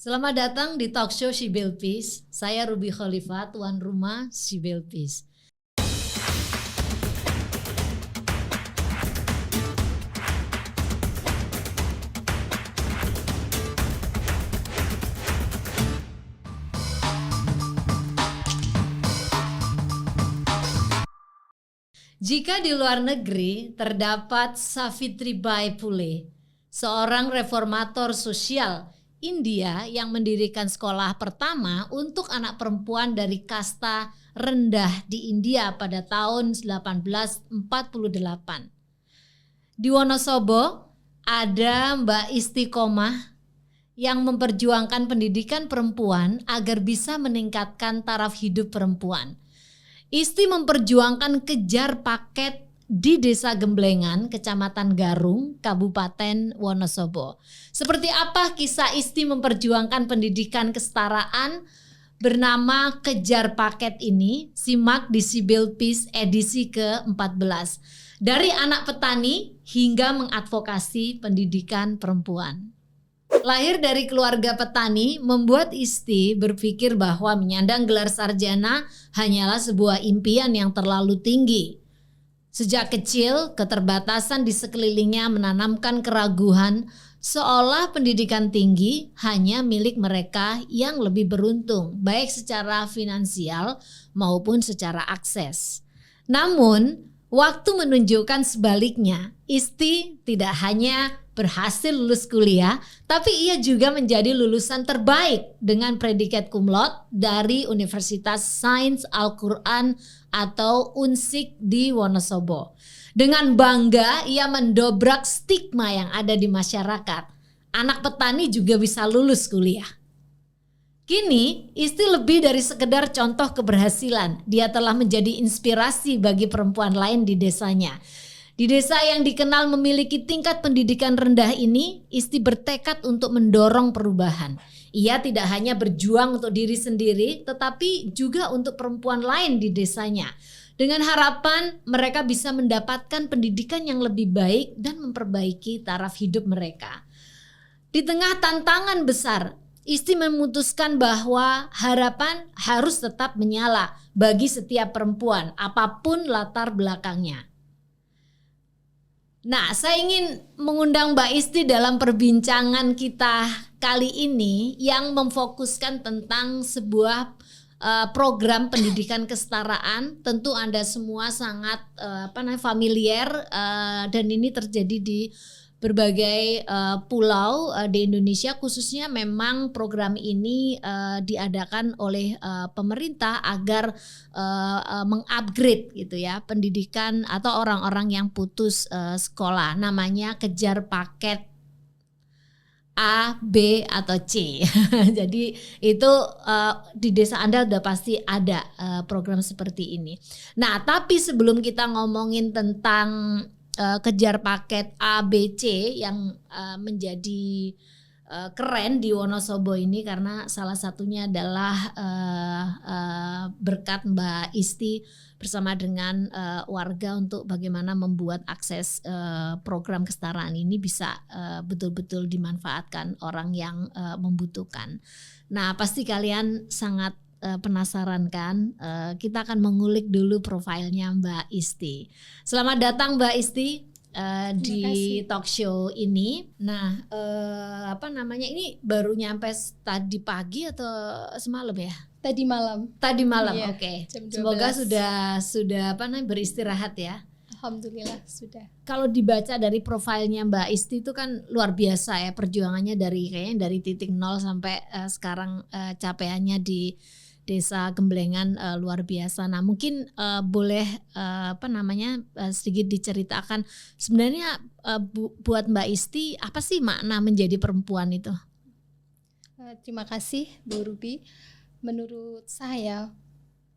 Selamat datang di talk show She Built Peace. Saya Ruby Khalifah, tuan rumah She Built Peace. Jika di luar negeri terdapat Savitribai Phule, seorang reformator sosial India yang mendirikan sekolah pertama untuk anak perempuan dari kasta rendah di India pada tahun 1848. Di Wonosobo ada Mbak Istiqomah yang memperjuangkan pendidikan perempuan agar bisa meningkatkan taraf hidup perempuan. Isti memperjuangkan kejar paket di Desa Gemblengan, Kecamatan Garung, Kabupaten Wonosobo. Seperti apa kisah Isti memperjuangkan pendidikan kesetaraan bernama Kejar Paket ini? Simak di She Built Peace edisi ke-14. Dari anak petani hingga mengadvokasi pendidikan perempuan. Lahir dari keluarga petani membuat Isti berpikir bahwa menyandang gelar sarjana hanyalah sebuah impian yang terlalu tinggi. Sejak kecil, keterbatasan di sekelilingnya menanamkan keraguan seolah pendidikan tinggi hanya milik mereka yang lebih beruntung, baik secara finansial maupun secara akses. Namun, waktu menunjukkan sebaliknya. Isti tidak hanya berhasil lulus kuliah, tapi ia juga menjadi lulusan terbaik dengan predikat cum laude dari Universitas Sains Al-Quran atau UNSIK di Wonosobo. Dengan bangga ia mendobrak stigma yang ada di masyarakat. Anak petani juga bisa lulus kuliah. Kini, Isti lebih dari sekedar contoh keberhasilan. Dia telah menjadi inspirasi bagi perempuan lain di desanya. Di desa yang dikenal memiliki tingkat pendidikan rendah ini, Isti bertekad untuk mendorong perubahan. Ia tidak hanya berjuang untuk diri sendiri, tetapi juga untuk perempuan lain di desanya. Dengan harapan mereka bisa mendapatkan pendidikan yang lebih baik dan memperbaiki taraf hidup mereka. Di tengah tantangan besar, Isti memutuskan bahwa harapan harus tetap menyala bagi setiap perempuan, apapun latar belakangnya. Nah, saya ingin mengundang Mbak Isti dalam perbincangan kita kali ini yang memfokuskan tentang sebuah program pendidikan kesetaraan. Tentu Anda semua sangat familiar dan ini terjadi di berbagai pulau di Indonesia, khususnya memang program ini diadakan oleh pemerintah agar mengupgrade gitu ya pendidikan atau orang-orang yang putus sekolah. Namanya Kejar Paket A, B atau C. Jadi itu di desa Anda udah pasti ada program seperti ini. Nah, tapi sebelum kita ngomongin tentang Kejar Paket A, B, C yang menjadi keren di Wonosobo ini karena salah satunya adalah berkat Mbak Isti bersama dengan warga untuk bagaimana membuat akses program kesetaraan ini bisa betul-betul dimanfaatkan orang yang membutuhkan. Nah, pasti kalian sangat penasaran kan? Kita akan mengulik dulu profilnya Mbak Isti. Selamat datang Mbak Isti di talk show ini. Nah, ini baru nyampe tadi pagi atau semalam ya? Tadi malam. Tadi malam, iya, oke. Jam 12. Semoga sudah beristirahat ya. Alhamdulillah sudah. Kalau dibaca dari profilnya Mbak Isti itu kan luar biasa ya perjuangannya kayaknya dari titik nol sampai sekarang capaiannya di Desa Gemblengan luar biasa. Nah, mungkin boleh sedikit diceritakan sebenarnya buat Mbak Isti apa sih makna menjadi perempuan itu? Terima kasih Bu Ruby. Menurut saya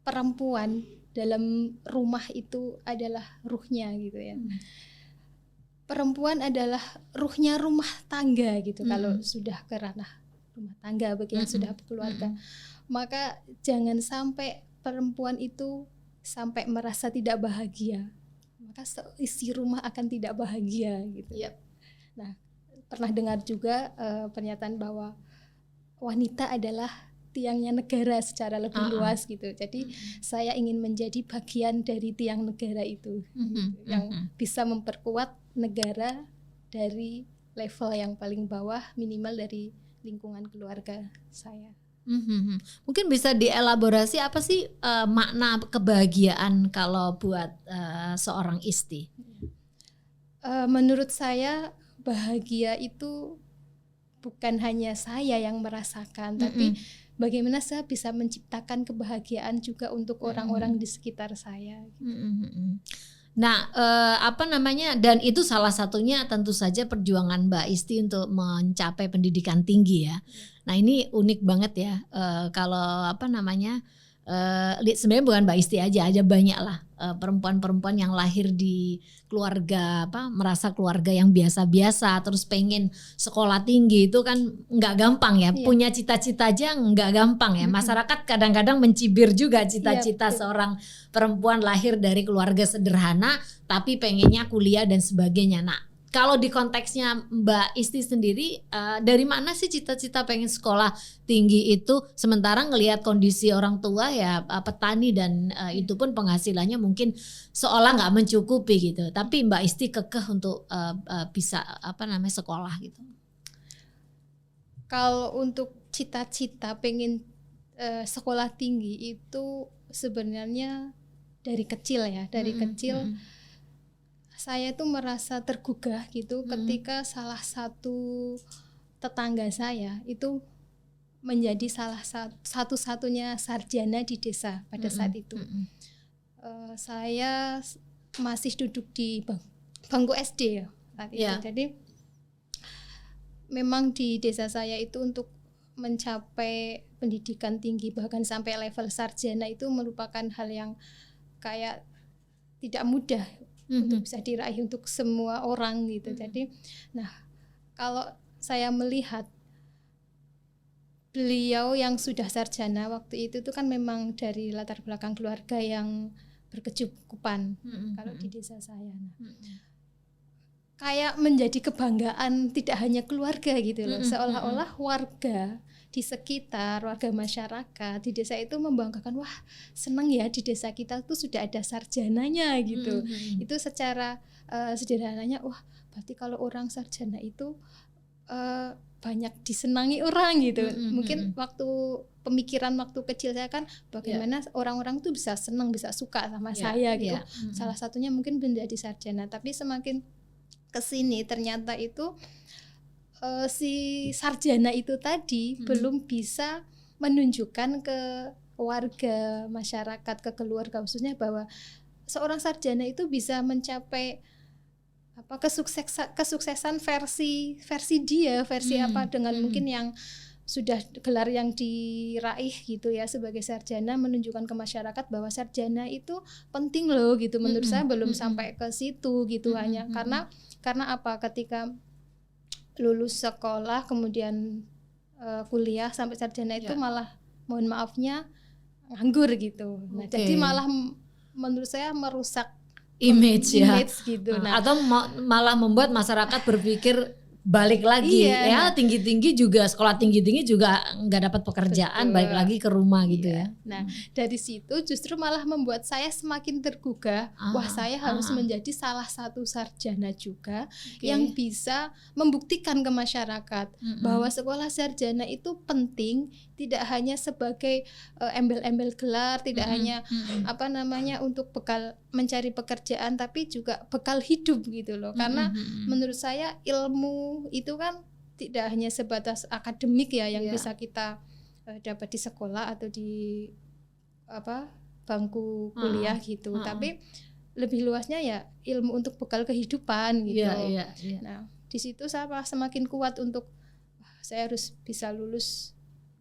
perempuan dalam rumah itu adalah ruhnya gitu ya. Perempuan adalah ruhnya rumah tangga gitu. Kalau sudah ke ranah rumah tangga bagi yang sudah berkeluarga. Maka jangan sampai perempuan itu sampai merasa tidak bahagia, maka isi rumah akan tidak bahagia gitu. Yep. Nah, pernah dengar juga pernyataan bahwa wanita adalah tiangnya negara secara lebih luas gitu. Jadi saya ingin menjadi bagian dari tiang negara itu yang bisa memperkuat negara dari level yang paling bawah, minimal dari lingkungan keluarga saya. Mungkin bisa dielaborasi apa sih makna kebahagiaan kalau buat seorang Isti? Menurut saya bahagia itu bukan hanya saya yang merasakan, tapi bagaimana saya bisa menciptakan kebahagiaan juga untuk orang-orang di sekitar saya. Nah, dan itu salah satunya tentu saja perjuangan Mbak Isti untuk mencapai pendidikan tinggi ya. Nah ini unik banget ya, kalau sebenarnya bukan Mbak Isti aja banyak lah perempuan-perempuan yang lahir di keluarga merasa keluarga yang biasa-biasa terus pengen sekolah tinggi, itu kan nggak gampang ya. Punya cita-cita aja nggak gampang ya. Masyarakat kadang-kadang mencibir juga cita-cita seorang perempuan lahir dari keluarga sederhana tapi pengennya kuliah dan sebagainya. Nah, kalau di konteksnya Mbak Isti sendiri, dari mana sih cita-cita pengen sekolah tinggi itu, sementara ngelihat kondisi orang tua ya petani dan itu pun penghasilannya mungkin seolah nggak mencukupi gitu. Tapi Mbak Isti kekeh untuk bisa sekolah gitu. Kalau untuk cita-cita pengen sekolah tinggi itu sebenarnya dari kecil ya, kecil. Saya tuh merasa tergugah gitu ketika salah satu tetangga saya itu menjadi salah satu-satunya sarjana di desa pada saat itu. Saya masih duduk di bangku SD ya saat itu. Jadi memang di desa saya itu untuk mencapai pendidikan tinggi bahkan sampai level sarjana itu merupakan hal yang kayak tidak mudah untuk bisa diraih untuk semua orang gitu. Jadi, nah kalau saya melihat beliau yang sudah sarjana waktu itu kan memang dari latar belakang keluarga yang berkecukupan kalau di desa saya. Kayak menjadi kebanggaan tidak hanya keluarga gitu loh, seolah-olah warga di sekitar, warga masyarakat di desa itu membanggakan, wah senang ya di desa kita tuh sudah ada sarjananya gitu. Itu secara sederhananya, wah berarti kalau orang sarjana itu banyak disenangi orang gitu. Mungkin waktu pemikiran waktu kecil saya kan bagaimana orang-orang tuh bisa senang, bisa suka sama saya gitu. Salah satunya mungkin menjadi sarjana, tapi semakin kesini ternyata itu si sarjana itu tadi belum bisa menunjukkan ke warga masyarakat, ke keluarga khususnya bahwa seorang sarjana itu bisa mencapai kesuksesan versi dia, apa dengan mungkin yang sudah gelar yang diraih gitu ya sebagai sarjana, menunjukkan ke masyarakat bahwa sarjana itu penting loh gitu. Menurut saya belum sampai ke situ gitu, hanya karena apa, ketika lulus sekolah kemudian kuliah sampai sarjana itu malah mohon maafnya nganggur gitu. Nah, jadi malah menurut saya merusak image gitu. Nah, atau malah membuat masyarakat berpikir balik lagi tinggi-tinggi juga, sekolah tinggi-tinggi juga nggak dapat pekerjaan. Betul. Balik lagi ke rumah gitu ya. Nah dari situ justru malah membuat saya semakin tergugah, wah saya harus menjadi salah satu sarjana juga yang bisa membuktikan ke masyarakat bahwa sekolah sarjana itu penting, tidak hanya sebagai embel-embel gelar, tidak hanya untuk bekal mencari pekerjaan, tapi juga bekal hidup gitu loh. Karena menurut saya ilmu itu kan tidak hanya sebatas akademik ya yang bisa kita dapat di sekolah atau di bangku kuliah gitu, tapi lebih luasnya ya ilmu untuk bekal kehidupan gitu. Nah di situ saya semakin kuat untuk saya harus bisa lulus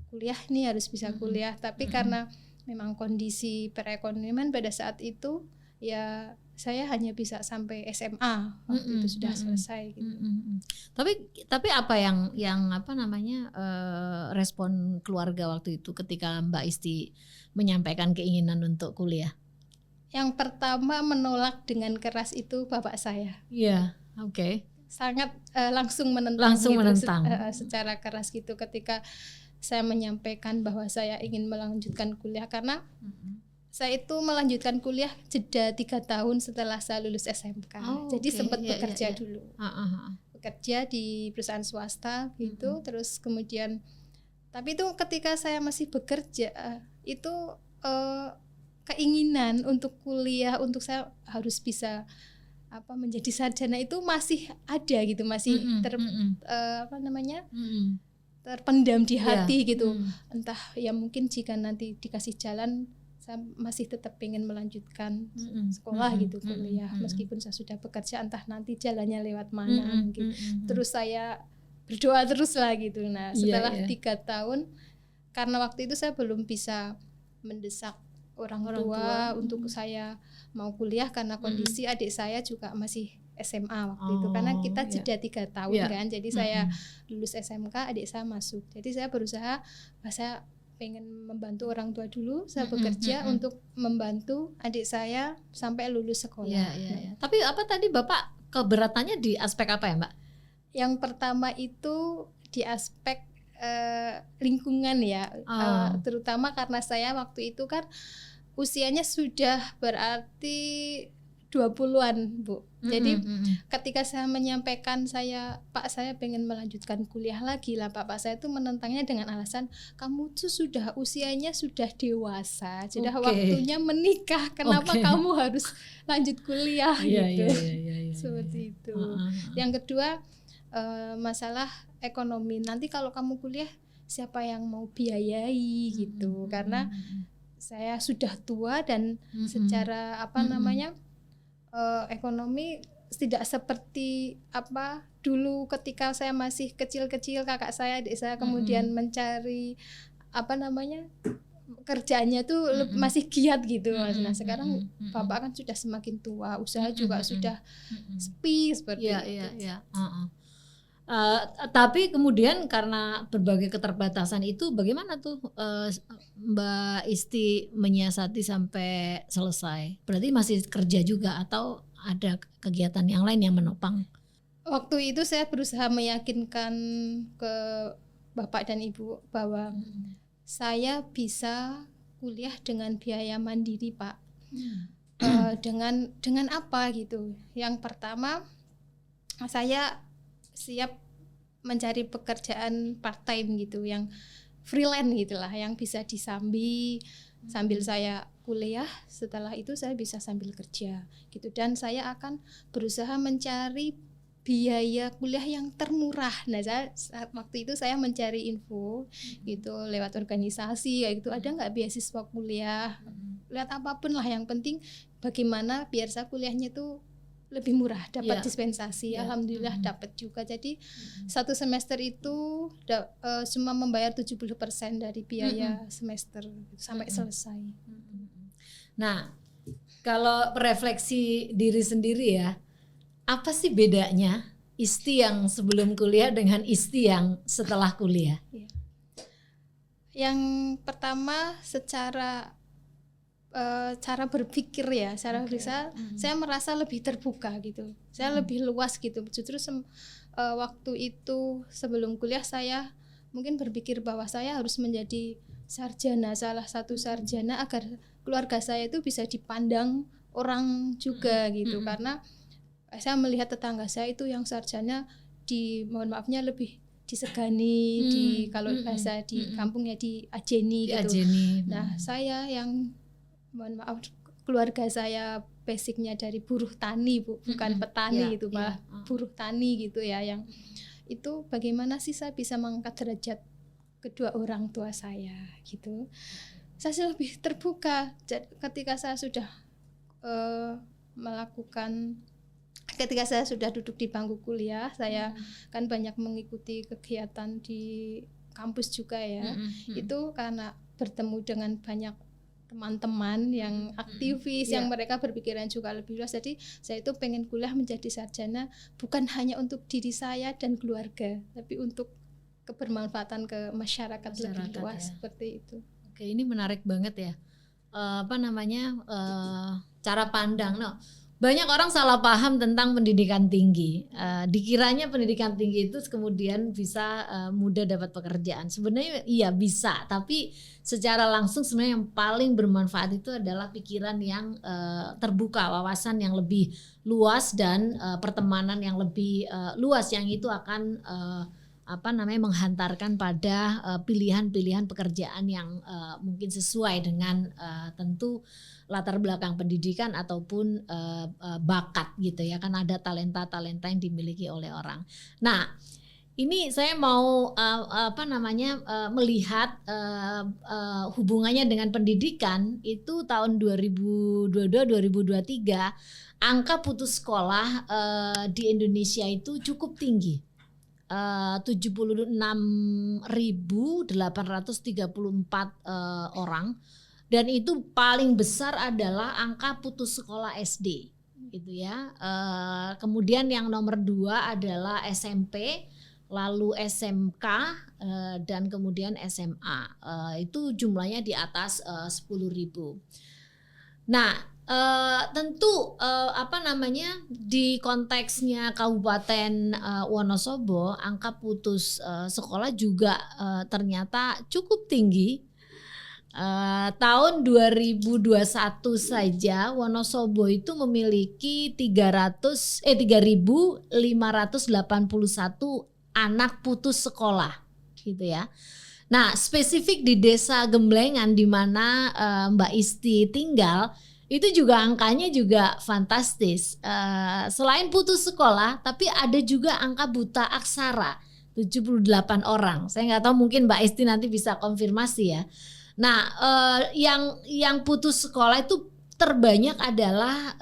kuliah nih, harus bisa kuliah. Tapi karena memang kondisi perekonomian pada saat itu ya saya hanya bisa sampai SMA waktu itu sudah selesai gitu. Tapi apa yang respon keluarga waktu itu ketika Mbak Isti menyampaikan keinginan untuk kuliah? Yang pertama menolak dengan keras itu bapak saya. Iya, oke. Sangat langsung menentang. Secara keras gitu ketika saya menyampaikan bahwa saya ingin melanjutkan kuliah, karena saya itu melanjutkan kuliah jeda 3 tahun setelah saya lulus SMK. Jadi sempat bekerja dulu. Bekerja di perusahaan swasta gitu, terus kemudian tapi itu ketika saya masih bekerja itu keinginan untuk kuliah, untuk saya harus bisa menjadi sarjana itu masih ada gitu, masih terpendam di hati gitu. Entah ya, mungkin jika nanti dikasih jalan saya masih tetap ingin melanjutkan sekolah gitu, kuliah meskipun saya sudah bekerja, entah nanti jalannya lewat mana mungkin. Terus saya berdoa terus lah gitu. Nah setelah 3 tahun, karena waktu itu saya belum bisa mendesak orang tua untuk saya mau kuliah, karena kondisi adik saya juga masih SMA waktu itu, karena kita jeda 3 tahun kan. Jadi saya lulus SMK, adik saya masuk. Jadi saya berusaha, saya pengen membantu orang tua dulu, saya bekerja untuk membantu adik saya sampai lulus sekolah. Tapi apa tadi Bapak keberatannya di aspek apa ya Mbak? Yang pertama itu di aspek lingkungan ya, terutama karena saya waktu itu kan usianya sudah berarti 20-an Bu. Jadi ketika saya menyampaikan Pak saya pengen melanjutkan kuliah lagi lah, Pak saya itu menentangnya dengan alasan kamu tuh sudah usianya sudah dewasa, sudah waktunya menikah, kenapa kamu harus lanjut kuliah gitu. Seperti itu. Yang kedua masalah ekonomi, nanti kalau kamu kuliah siapa yang mau biayai gitu, karena saya sudah tua dan secara ekonomi tidak seperti dulu ketika saya masih kecil-kecil, kakak saya, adik saya kemudian mencari kerjaannya tuh masih giat gitu. Nah sekarang bapak kan sudah semakin tua, usaha juga sudah sepi seperti itu. Tapi kemudian karena berbagai keterbatasan itu, bagaimana tuh Mbak Isti menyiasati sampai selesai? Berarti masih kerja juga atau ada kegiatan yang lain yang menopang? Waktu itu saya berusaha meyakinkan ke bapak dan ibu bahwa saya bisa kuliah dengan biaya mandiri Pak. Dengan apa gitu? Yang pertama, saya siap mencari pekerjaan part time gitu, yang freelance gitulah, yang bisa disambi sambil saya kuliah, setelah itu saya bisa sambil kerja gitu. Dan saya akan berusaha mencari biaya kuliah yang termurah. Nah waktu itu saya mencari info gitu lewat organisasi kayak gitu, ada nggak beasiswa kuliah, lihat apapun lah, yang penting bagaimana biar saya kuliahnya tuh lebih murah, dapat dispensasi. Alhamdulillah dapat juga. Jadi 1 semester itu cuma membayar 70% dari biaya semester sampai selesai. Nah, kalau refleksi diri sendiri ya, apa sih bedanya Isti yang sebelum kuliah dengan Isti yang setelah kuliah? Yang pertama secara cara berpikir ya, cara bisa saya merasa lebih terbuka gitu, saya lebih luas gitu. Justru waktu itu sebelum kuliah saya mungkin berpikir bahwa saya harus menjadi sarjana, salah satu sarjana agar keluarga saya itu bisa dipandang orang juga gitu, karena saya melihat tetangga saya itu yang sarjana mohon maafnya lebih disegani, kalau bahasa di kampung ya diajeni gitu. Nah saya yang mohon maaf, keluarga saya basicnya dari buruh tani Bu, bukan petani gitu, malah buruh tani gitu ya, yang itu bagaimana sih saya bisa mengangkat derajat kedua orang tua saya gitu. Saya lebih terbuka ketika saya sudah ketika saya sudah duduk di bangku kuliah, saya kan banyak mengikuti kegiatan di kampus juga ya. Itu karena bertemu dengan banyak teman-teman yang aktivis, yang mereka berpikiran juga lebih luas. Jadi saya itu pengen kuliah menjadi sarjana bukan hanya untuk diri saya dan keluarga, tapi untuk kebermanfaatan ke masyarakat lebih luas seperti itu. Oke, ini menarik banget ya. Cara pandang. Banyak orang salah paham tentang pendidikan tinggi. Dikiranya pendidikan tinggi itu kemudian bisa mudah dapat pekerjaan. Sebenarnya iya bisa, tapi secara langsung sebenarnya yang paling bermanfaat itu adalah pikiran yang terbuka, wawasan yang lebih luas dan pertemanan yang lebih luas, yang itu akan menghantarkan pada pilihan-pilihan pekerjaan yang mungkin sesuai dengan tentu latar belakang pendidikan ataupun bakat gitu ya, kan ada talenta-talenta yang dimiliki oleh orang. Nah, ini saya mau melihat hubungannya dengan pendidikan itu tahun 2022-2023 angka putus sekolah di Indonesia itu cukup tinggi. 76.834 orang, dan itu paling besar adalah angka putus sekolah SD gitu ya. Kemudian yang nomor 2 adalah SMP, lalu SMK, dan kemudian SMA. Itu jumlahnya di atas 10.000. Nah, tentu di konteksnya Kabupaten Wonosobo, angka putus sekolah juga ternyata cukup tinggi. Tahun 2021 saja Wonosobo itu memiliki 3.581 anak putus sekolah gitu ya. Nah, spesifik di Desa Gemblengan di mana Mbak Isti tinggal, itu juga angkanya juga fantastis. Selain putus sekolah, tapi ada juga angka buta aksara 78 orang. Saya nggak tahu, mungkin Mbak Isti nanti bisa konfirmasi ya. Nah, yang putus sekolah itu terbanyak adalah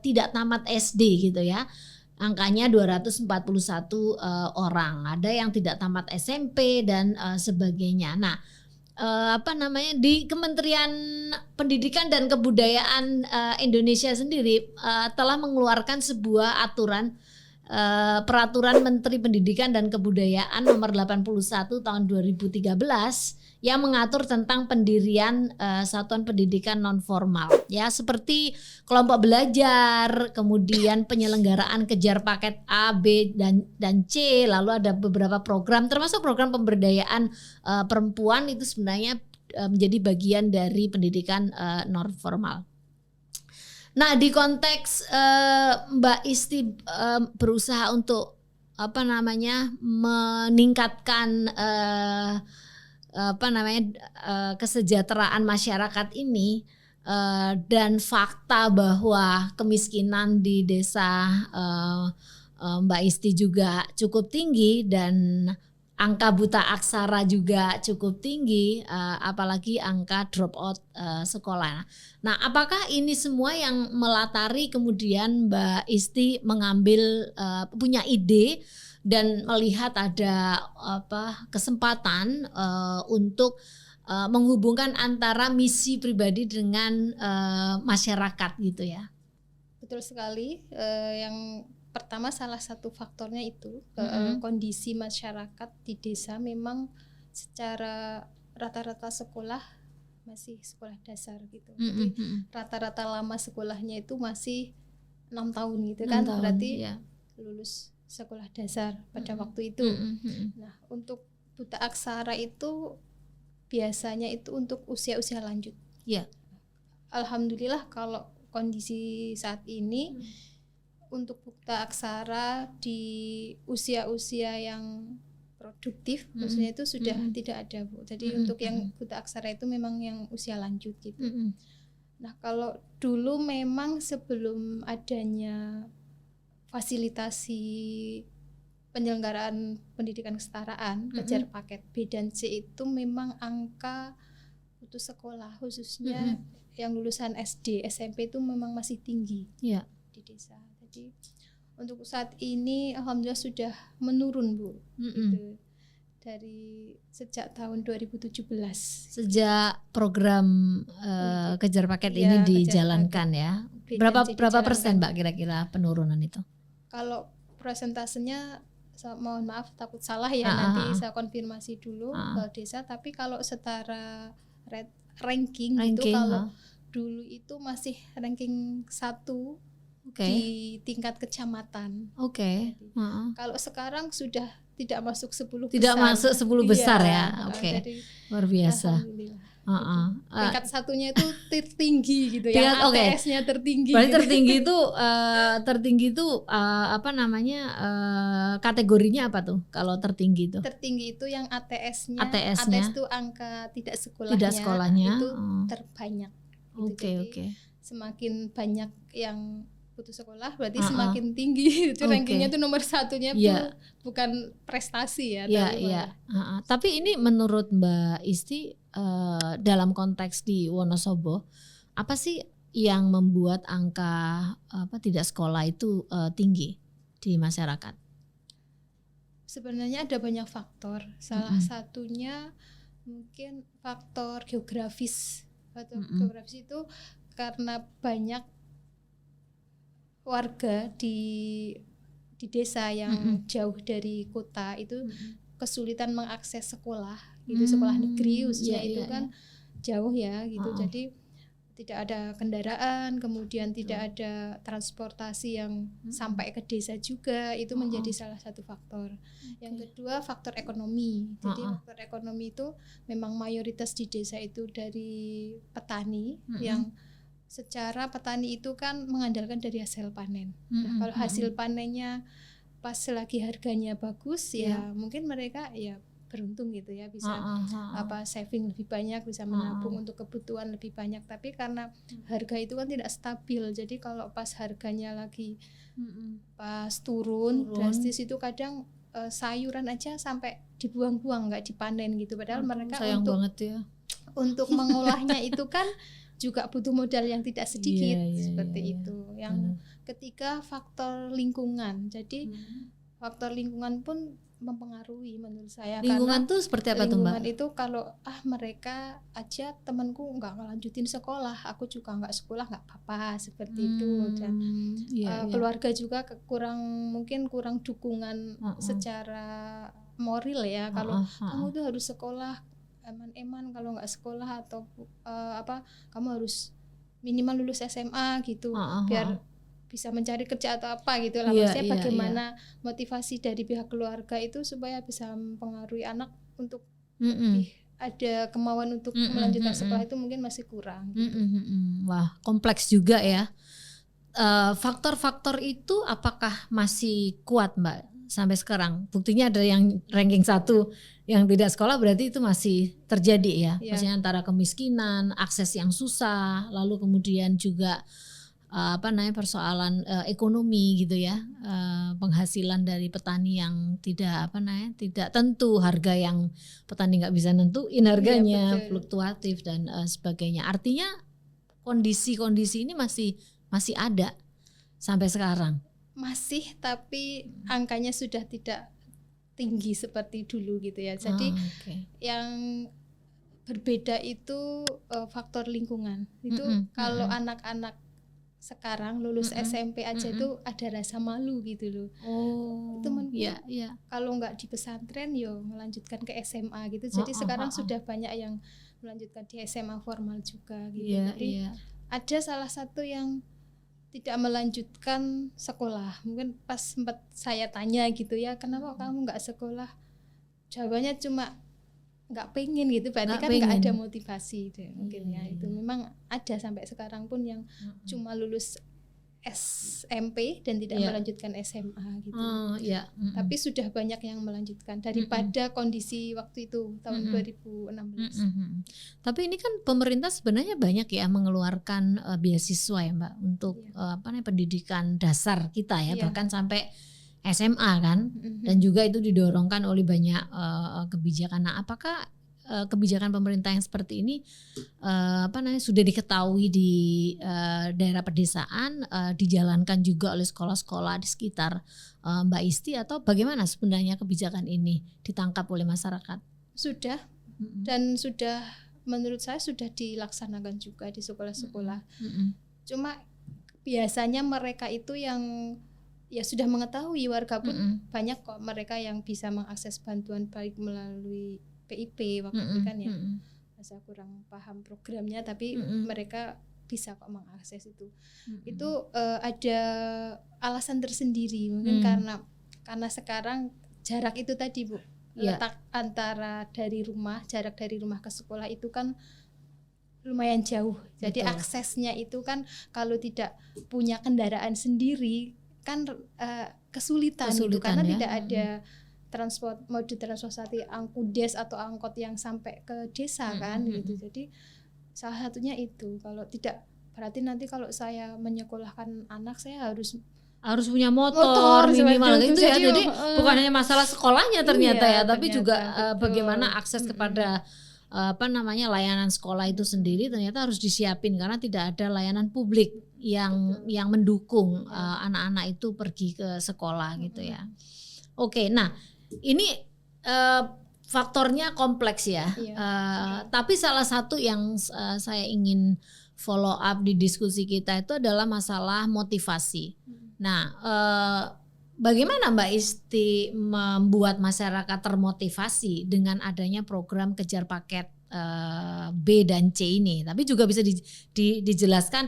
tidak tamat SD gitu ya. Angkanya 241 orang. Ada yang tidak tamat SMP dan sebagainya. Nah, di Kementerian Pendidikan dan Kebudayaan Indonesia sendiri telah mengeluarkan sebuah peraturan Menteri Pendidikan dan Kebudayaan nomor 81 tahun 2013 yang mengatur tentang pendirian satuan pendidikan non formal ya, seperti kelompok belajar, kemudian penyelenggaraan kejar paket A, B dan C, lalu ada beberapa program termasuk program pemberdayaan perempuan, itu sebenarnya menjadi bagian dari pendidikan non formal. Nah, di konteks Mbak Isti berusaha untuk meningkatkan kesejahteraan masyarakat ini, dan fakta bahwa kemiskinan di desa Mbak Isti juga cukup tinggi dan angka buta aksara juga cukup tinggi, apalagi angka drop out sekolah. Nah, apakah ini semua yang melatari kemudian Mbak Isti mengambil punya ide dan melihat ada kesempatan untuk menghubungkan antara misi pribadi dengan masyarakat gitu ya? Betul sekali. Yang pertama, salah satu faktornya itu kondisi masyarakat di desa memang secara rata-rata sekolah masih sekolah dasar gitu. Jadi rata-rata lama sekolahnya itu masih 6 tahun gitu kan, berarti lulus sekolah dasar pada waktu itu. Nah, untuk buta aksara itu biasanya itu untuk usia-usia lanjut. Alhamdulillah kalau kondisi saat ini untuk buta aksara di usia-usia yang produktif, maksudnya itu sudah tidak ada, Bu. Jadi untuk yang buta aksara itu memang yang usia lanjut gitu. Nah, kalau dulu memang sebelum adanya fasilitasi penyelenggaraan pendidikan kesetaraan, kejar paket B dan C, itu memang angka putus sekolah khususnya yang lulusan SD, SMP itu memang masih tinggi di desa. Jadi untuk saat ini alhamdulillah sudah menurun, Bu. Gitu. Dari sejak tahun 2017. Sejak program kejar paket ini dijalankan ya. Berapa persen Mbak kira-kira penurunan itu? Kalau persentasenya mohon maaf takut salah ya, nanti saya konfirmasi dulu ke desa, tapi kalau setara ranking gitu, kalau dulu itu masih ranking 1 Oke. di tingkat kecamatan. Oke. Kalau sekarang sudah tidak masuk 10 Tidak besar. masuk 10 besar Iya, ya. Oke. jadi Luar biasa. alhamdulillah. Heeh. Tingkat satunya itu tertinggi gitu, Tingkat- yang oke. ATS-nya tertinggi. Berarti gitu. tertinggi itu apa namanya, kategorinya apa tuh kalau tertinggi itu? Tertinggi itu yang ATS-nya. ATS-nya? ATS itu angka tidak sekolahnya. Tidak sekolahnya. Itu terbanyak. Gitu. Oke, Jadi oke. semakin banyak yang putus sekolah berarti Uh-uh. semakin tinggi. Itu Oke. rankingnya itu nomor satunya Iya. bukan prestasi ya. Iya, tapi iya. malah Tapi ini menurut Mbak Isti dalam konteks di Wonosobo, apa sih yang membuat angka tidak sekolah itu tinggi di masyarakat? Sebenarnya ada banyak faktor. Salah satunya mungkin faktor geografis. Faktor geografis itu karena banyak warga di desa yang jauh dari kota itu kesulitan mengakses sekolah gitu, sekolah negeri khususnya itu kan jauh ya gitu. Jadi tidak ada kendaraan, kemudian tidak ada transportasi yang sampai ke desa juga, itu menjadi salah satu faktor. Yang kedua faktor ekonomi. Jadi faktor ekonomi itu memang mayoritas di desa itu dari petani yang secara petani itu kan mengandalkan dari hasil panen. Nah, kalau hasil panennya pas lagi harganya bagus ya mungkin mereka ya beruntung gitu ya, bisa saving lebih banyak, bisa menabung untuk kebutuhan lebih banyak. Tapi karena harga itu kan tidak stabil, jadi kalau pas harganya lagi pas turun drastis itu kadang sayuran aja sampai dibuang-buang, nggak dipanen gitu. Padahal mereka sayang banget ya. Untuk mengolahnya itu kan juga butuh modal yang tidak sedikit seperti itu. Yang ketiga faktor lingkungan. Jadi faktor lingkungan pun mempengaruhi menurut saya. Lingkungan tuh seperti apa tuh Mbak? Lingkungan itu kalau mereka aja temanku nggak ngelanjutin sekolah, aku juga nggak sekolah nggak apa-apa seperti itu. Dan keluarga juga mungkin kurang dukungan secara moral ya. Kalau kamu tuh harus sekolah eman-eman, kalau nggak sekolah atau kamu harus minimal lulus SMA gitu biar bisa mencari kerja atau apa gitu lah. Maksudnya bagaimana motivasi dari pihak keluarga itu supaya bisa mempengaruhi anak untuk lebih ada kemauan untuk melanjutkan sekolah itu mungkin masih kurang gitu. Wah, kompleks juga ya. Faktor-faktor itu apakah masih kuat Mbak sampai sekarang? Buktinya ada yang ranking 1 yang tidak sekolah, berarti itu masih terjadi ya. Maksudnya antara kemiskinan, akses yang susah, lalu kemudian juga persoalan ekonomi gitu ya, penghasilan dari petani yang tidak tidak tentu, harga yang petani nggak bisa nentuin harganya, fluktuatif dan sebagainya. Artinya kondisi-kondisi ini masih ada sampai sekarang. Masih, tapi angkanya sudah tidak tinggi seperti dulu gitu ya. Jadi yang berbeda itu faktor lingkungan. Itu kalau anak-anak sekarang lulus SMP aja itu ada rasa malu gitu loh. Temenku kalau nggak di pesantren melanjutkan ke SMA gitu. Jadi sekarang sudah banyak yang melanjutkan di SMA formal juga gitu. Jadi ada salah satu yang tidak melanjutkan sekolah. Mungkin pas sempat saya tanya gitu ya, kenapa kamu nggak sekolah? Jawabannya cuma nggak pengen gitu, berarti kan nggak ada motivasi deh, mungkin ya. Itu memang ada sampai sekarang pun yang cuma lulus SMP dan tidak melanjutkan SMA gitu. Tapi sudah banyak yang melanjutkan daripada kondisi waktu itu tahun 2016. Tapi ini kan pemerintah sebenarnya banyak ya mengeluarkan beasiswa ya Mbak untuk pendidikan dasar kita ya, bahkan sampai SMA kan, dan juga itu didorongkan oleh banyak kebijakan. Nah, apakah kebijakan pemerintah yang seperti ini sudah diketahui di daerah pedesaan, dijalankan juga oleh sekolah-sekolah di sekitar Mbak Isti, atau bagaimana sebenarnya kebijakan ini ditangkap oleh masyarakat? Sudah, dan sudah menurut saya sudah dilaksanakan juga di sekolah-sekolah. Cuma biasanya mereka itu yang sudah mengetahui, warga pun banyak kok mereka yang bisa mengakses bantuan baik melalui PIP waktu itu kan ya. Saya kurang paham programnya, tapi mereka bisa kok mengakses itu. Itu ada alasan tersendiri mungkin karena sekarang jarak itu tadi Bu, letak antara jarak dari rumah ke sekolah itu kan lumayan jauh. Jadi aksesnya itu kan kalau tidak punya kendaraan sendiri kan kesulitan gitu, karena tidak ada mode transportasi angkudes atau angkot yang sampai ke desa kan gitu. Jadi salah satunya itu, kalau tidak berarti nanti kalau saya menyekolahkan anak saya harus punya motor minimal gitu ya. Jadi bukan hanya masalah sekolahnya ternyata tapi juga bagaimana akses kepada layanan sekolah itu sendiri ternyata harus disiapin, karena tidak ada layanan publik yang mendukung anak-anak itu pergi ke sekolah gitu ya. Oke, nah ini faktornya kompleks ya. Tapi salah satu yang saya ingin follow up di diskusi kita itu adalah masalah motivasi. Nah, bagaimana Mbak Isti membuat masyarakat termotivasi dengan adanya program kejar paket B dan C ini? Tapi juga bisa dijelaskan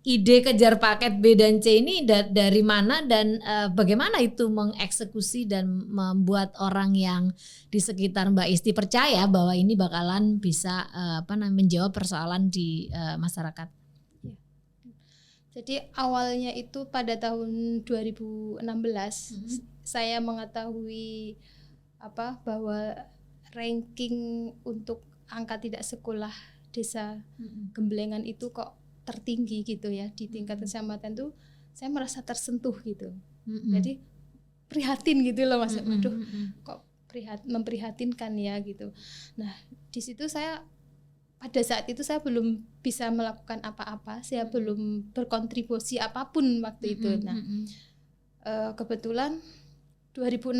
ide kejar paket B dan C ini dari mana dan bagaimana itu mengeksekusi dan membuat orang yang di sekitar Mbak Isti percaya bahwa ini bakalan bisa menjawab persoalan di masyarakat. Jadi awalnya itu pada tahun 2016 saya mengetahui bahwa ranking untuk angka tidak sekolah desa Gemblengan itu kok tertinggi gitu ya di tingkat kecamatan tuh. Saya merasa tersentuh gitu. Jadi prihatin gitu loh Mas. Aduh, kok memprihatinkan ya gitu. Nah, di situ pada saat itu saya belum bisa melakukan apa-apa, saya belum berkontribusi apapun waktu itu. Nah, kebetulan 2015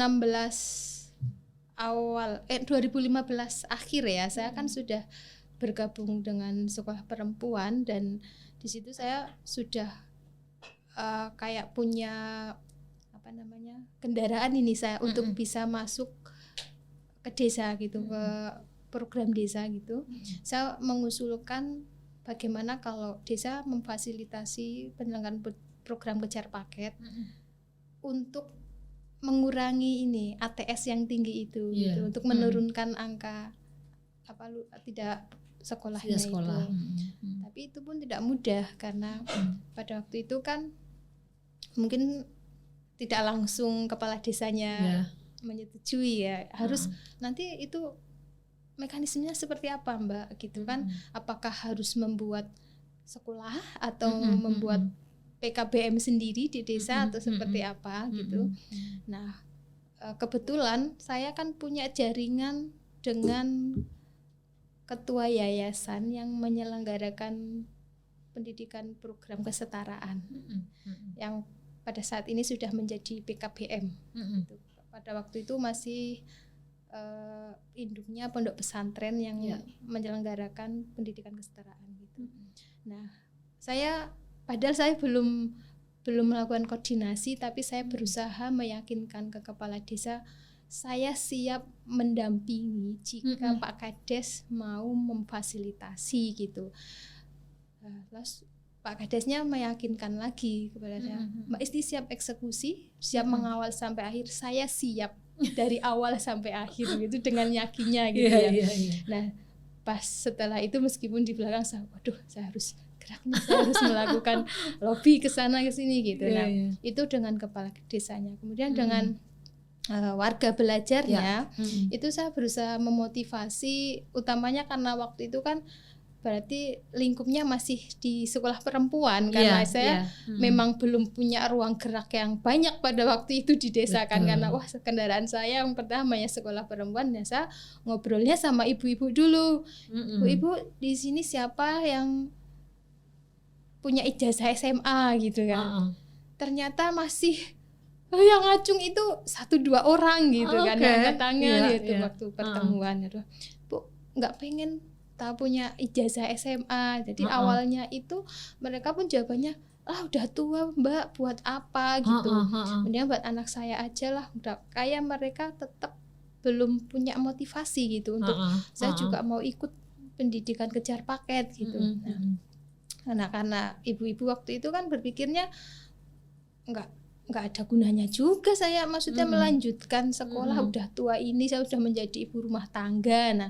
akhir ya, saya kan sudah bergabung dengan sekolah perempuan, dan di situ saya sudah kayak punya kendaraan ini saya untuk bisa masuk ke desa gitu, ke program desa gitu. Saya mengusulkan bagaimana kalau desa memfasilitasi penyelenggaraan program kejar paket untuk mengurangi ini ATS yang tinggi itu gitu, untuk menurunkan angka tidak sekolahnya itu. Tapi itu pun tidak mudah karena pada waktu itu kan mungkin tidak langsung kepala desanya menyetujui ya. Harus nanti itu mekanismenya seperti apa Mbak gitu kan? Apakah harus membuat sekolah atau membuat PKBM sendiri di desa atau seperti apa gitu. Nah, kebetulan saya kan punya jaringan dengan ketua yayasan yang menyelenggarakan pendidikan program kesetaraan yang pada saat ini sudah menjadi PKBM. Gitu. Pada waktu itu masih induknya pondok pesantren yang menyelenggarakan pendidikan kesetaraan gitu. Nah, padahal saya belum melakukan koordinasi, tapi saya berusaha meyakinkan ke kepala desa saya siap mendampingi jika Pak Kades mau memfasilitasi gitu. Terus Pak Kadesnya meyakinkan lagi kepada saya, Mbak Isti siap eksekusi, siap mengawal sampai akhir, saya siap dari awal sampai akhir gitu dengan yakinnya gitu ya. Nah, pas setelah itu meskipun di belakang saya harus gerak nih, saya harus melakukan lobby ke sana ke sini gitu. Itu dengan kepala desanya. Kemudian dengan warga belajarnya itu saya berusaha memotivasi, utamanya karena waktu itu kan berarti lingkupnya masih di sekolah perempuan karena saya memang belum punya ruang gerak yang banyak pada waktu itu di desa. Kan karena kendaraan saya yang pertama ya sekolah perempuan, ya saya ngobrolnya sama ibu-ibu dulu. Ibu di sini siapa yang punya ijazah SMA gitu kan. Ternyata masih yang ngacung itu 1-2 orang gitu kan, angkat tangan gitu waktu pertemuan gitu. Bu, nggak pengen tahu punya ijazah SMA. Jadi awalnya itu mereka pun jawabannya, udah tua Mbak, buat apa gitu. Kemudian buat anak saya aja lah. Udah kayak mereka tetap belum punya motivasi gitu untuk saya juga mau ikut pendidikan kejar paket gitu. Karena ibu-ibu waktu itu kan berpikirnya nggak ada gunanya juga saya, maksudnya melanjutkan sekolah, udah tua ini saya sudah menjadi ibu rumah tangga. Nah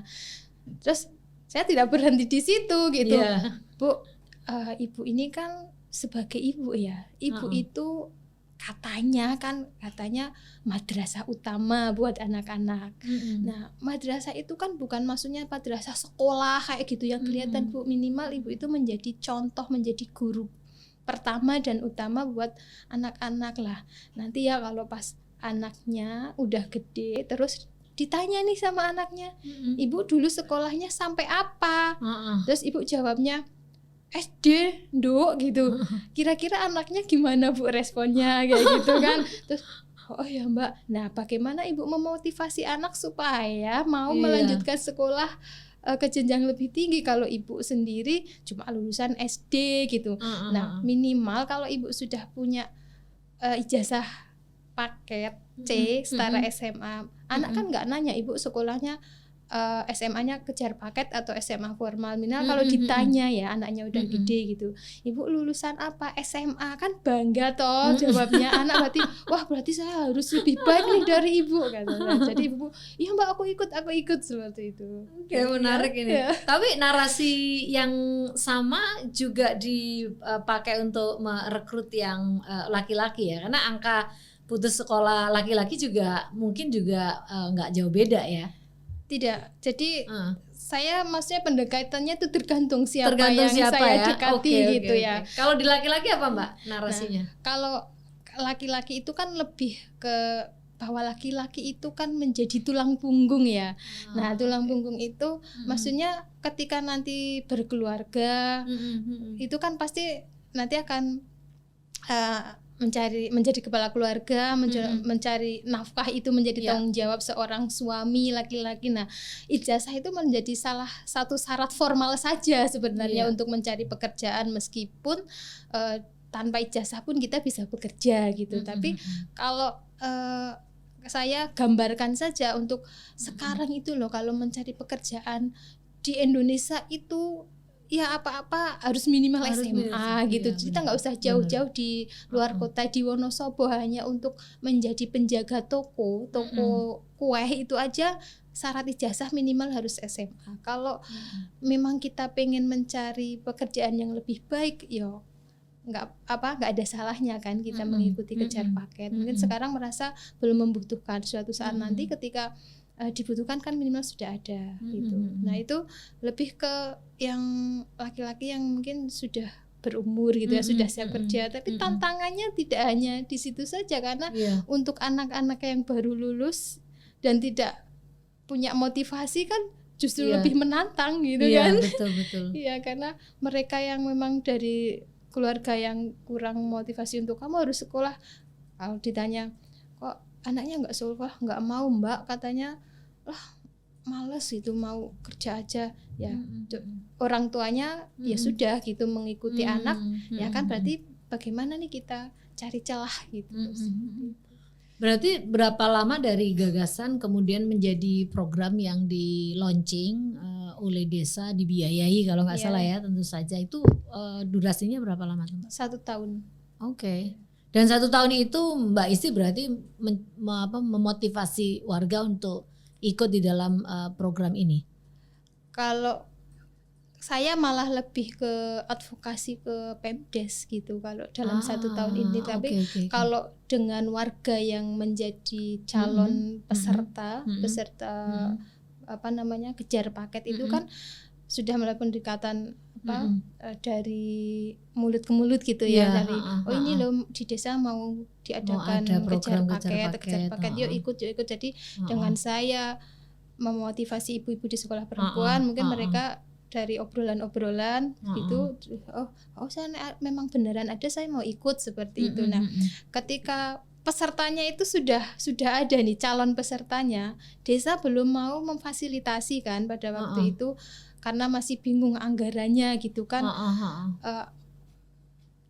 terus saya tidak berhenti di situ gitu. Bu, ibu ini kan sebagai ibu ya, ibu itu katanya madrasah utama buat anak-anak. Nah madrasah itu kan bukan maksudnya madrasah sekolah kayak gitu yang kelihatan Bu, minimal ibu itu menjadi contoh, menjadi guru pertama dan utama buat anak-anak lah. Nanti ya kalau pas anaknya udah gede terus ditanya nih sama anaknya, ibu dulu sekolahnya sampai apa? Terus ibu jawabnya SD, Nduk gitu. Kira-kira anaknya gimana Bu responnya kayak gitu kan. Terus oh ya Mbak, nah bagaimana ibu memotivasi anak supaya mau melanjutkan sekolah ke jenjang lebih tinggi kalau ibu sendiri cuma lulusan SD gitu. Nah minimal kalau ibu sudah punya ijazah paket C setara SMA, anak kan nggak nanya ibu sekolahnya SMA-nya kejar paket atau SMA formal. Minimal kalau ditanya ya anaknya udah gede gitu, ibu lulusan apa? SMA, kan bangga toh jawabnya anak, berarti saya harus lebih baik nih dari ibu katanya. Jadi ibu, iya Mbak aku ikut seperti itu. Oke, menarik ini. Tapi narasi yang sama juga dipakai untuk merekrut yang laki-laki ya, karena angka putus sekolah laki-laki juga mungkin juga nggak jauh beda ya. Tidak, jadi saya maksudnya pendekatannya itu tergantung siapa yang saya dekati gitu ya. Kalau di laki-laki apa Mbak narasinya? Nah, kalau laki-laki itu kan lebih ke bahwa laki-laki itu kan menjadi tulang punggung ya. Nah tulang punggung itu maksudnya ketika nanti berkeluarga itu kan pasti nanti akan menjadi kepala keluarga, mencari nafkah itu menjadi tanggung jawab seorang suami laki-laki. Nah, ijazah itu menjadi salah satu syarat formal saja sebenarnya untuk mencari pekerjaan, meskipun tanpa ijazah pun kita bisa bekerja gitu. Tapi kalau saya gambarkan saja untuk sekarang itu loh, kalau mencari pekerjaan di Indonesia itu ya apa-apa harus minimal SMA gitu. Kita nggak usah jauh-jauh di luar kota, di Wonosobo hanya untuk menjadi penjaga toko kue itu aja syarat ijazah minimal harus SMA. Kalau memang kita pengen mencari pekerjaan yang lebih baik, ya nggak ada salahnya kan kita mengikuti kejar paket. Mungkin sekarang merasa belum membutuhkan, suatu saat nanti ketika dibutuhkan kan minimal sudah ada gitu. Nah itu lebih ke yang laki-laki yang mungkin sudah berumur gitu ya, sudah siap kerja. Tapi tantangannya tidak hanya di situ saja, karena untuk anak-anak yang baru lulus dan tidak punya motivasi kan justru lebih menantang gitu kan. Betul. Iya, karena mereka yang memang dari keluarga yang kurang motivasi untuk kamu harus sekolah, kalau ditanya kok anaknya nggak sekolah, nggak mau Mbak, katanya lah males itu, mau kerja aja ya. Orang tuanya ya sudah gitu mengikuti anak, ya kan berarti bagaimana nih kita cari celah gitu. Berarti berapa lama dari gagasan kemudian menjadi program yang di launching oleh desa, dibiayai kalau nggak salah ya, tentu saja itu durasinya berapa lama tuh Mbak? 1 tahun. Oke. Dan 1 tahun itu Mbak Isti berarti memotivasi warga untuk ikut di dalam program ini. Kalau saya malah lebih ke advokasi ke Pemdes gitu kalau dalam 1 tahun ini. Tapi kalau dengan warga yang menjadi calon peserta kejar paket itu kan sudah melakukan pendekatan dari mulut ke mulut gitu ya, dari ini loh di desa mau diadakan kejar paket, yuk ikut. Jadi dengan saya memotivasi ibu-ibu di sekolah perempuan, mungkin mereka dari obrolan-obrolan gitu, saya memang beneran ada, saya mau ikut seperti itu. Nah, ketika pesertanya itu sudah ada nih, calon pesertanya, desa belum mau memfasilitasi kan pada waktu itu karena masih bingung anggarannya gitu kan.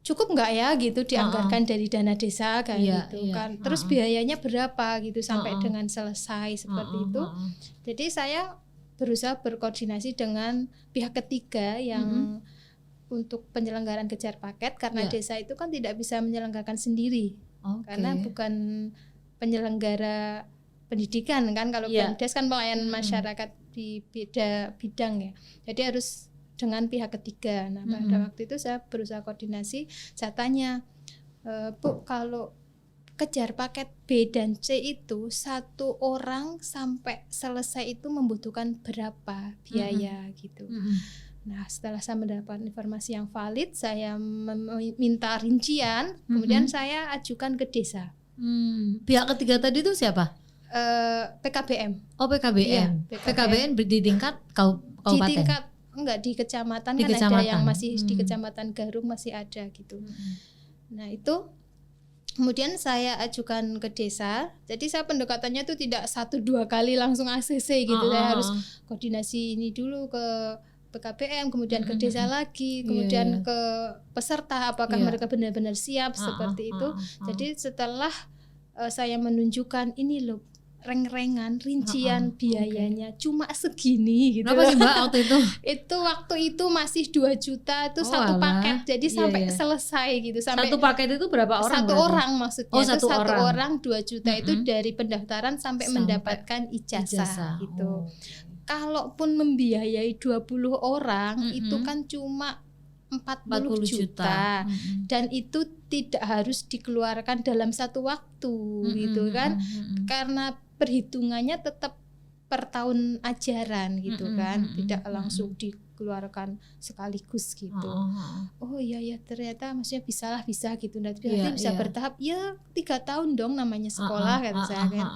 Cukup nggak ya gitu dianggarkan dari dana desa kan gitu kan. Terus biayanya berapa gitu sampai dengan selesai seperti itu. Jadi saya berusaha berkoordinasi dengan pihak ketiga yang untuk penyelenggaraan kejar paket karena Ya. desa itu kan tidak bisa menyelenggarakan sendiri Oke. karena bukan penyelenggara pendidikan kan. Kalau Ya. Pemdes kan pelayanan masyarakat di beda bidang ya. Jadi harus dengan pihak ketiga. Nah, pada waktu itu saya berusaha koordinasi, saya tanya, Bu, kalau kejar paket B dan C itu satu orang sampai selesai itu membutuhkan berapa biaya gitu. Nah, setelah saya mendapatkan informasi yang valid, saya meminta rincian, kemudian saya ajukan ke desa. Pihak ketiga tadi itu siapa? PKBM. Oh, PKBM. Iya, PKBM di tingkat kabupaten. Di tingkat enggak, di kecamatan Di kan kecamatan. ada yang masih di kecamatan Garung masih ada gitu. Nah, itu kemudian saya ajukan ke desa. Jadi saya pendekatannya itu tidak 1-2 kali langsung ACC gitu. Saya harus koordinasi ini dulu ke PKBM, kemudian ke desa lagi, kemudian ke peserta apakah mereka benar-benar siap seperti itu. Jadi setelah saya menunjukkan ini loh reng-rengan rincian biayanya cuma segini gitu. Berapa sih Mbak waktu itu? Itu waktu itu masih 2 juta itu satu alah. paket. Jadi sampai selesai gitu. Sampai Satu paket itu berapa orang? satu berarti? orang maksudnya. Oh, itu satu orang. 2 juta itu dari pendaftaran sampai mendapatkan ijazah gitu. Kalaupun membiayai 20 orang itu kan cuma 40 juta. Dan itu tidak harus dikeluarkan dalam satu waktu gitu kan. Karena perhitungannya tetap per tahun ajaran gitu kan, tidak langsung dikeluarkan sekaligus gitu. Oh iya ya, ternyata maksudnya bisa gitu. Nanti bisa bertahap. Ya 3 tahun dong namanya sekolah kata saya kan.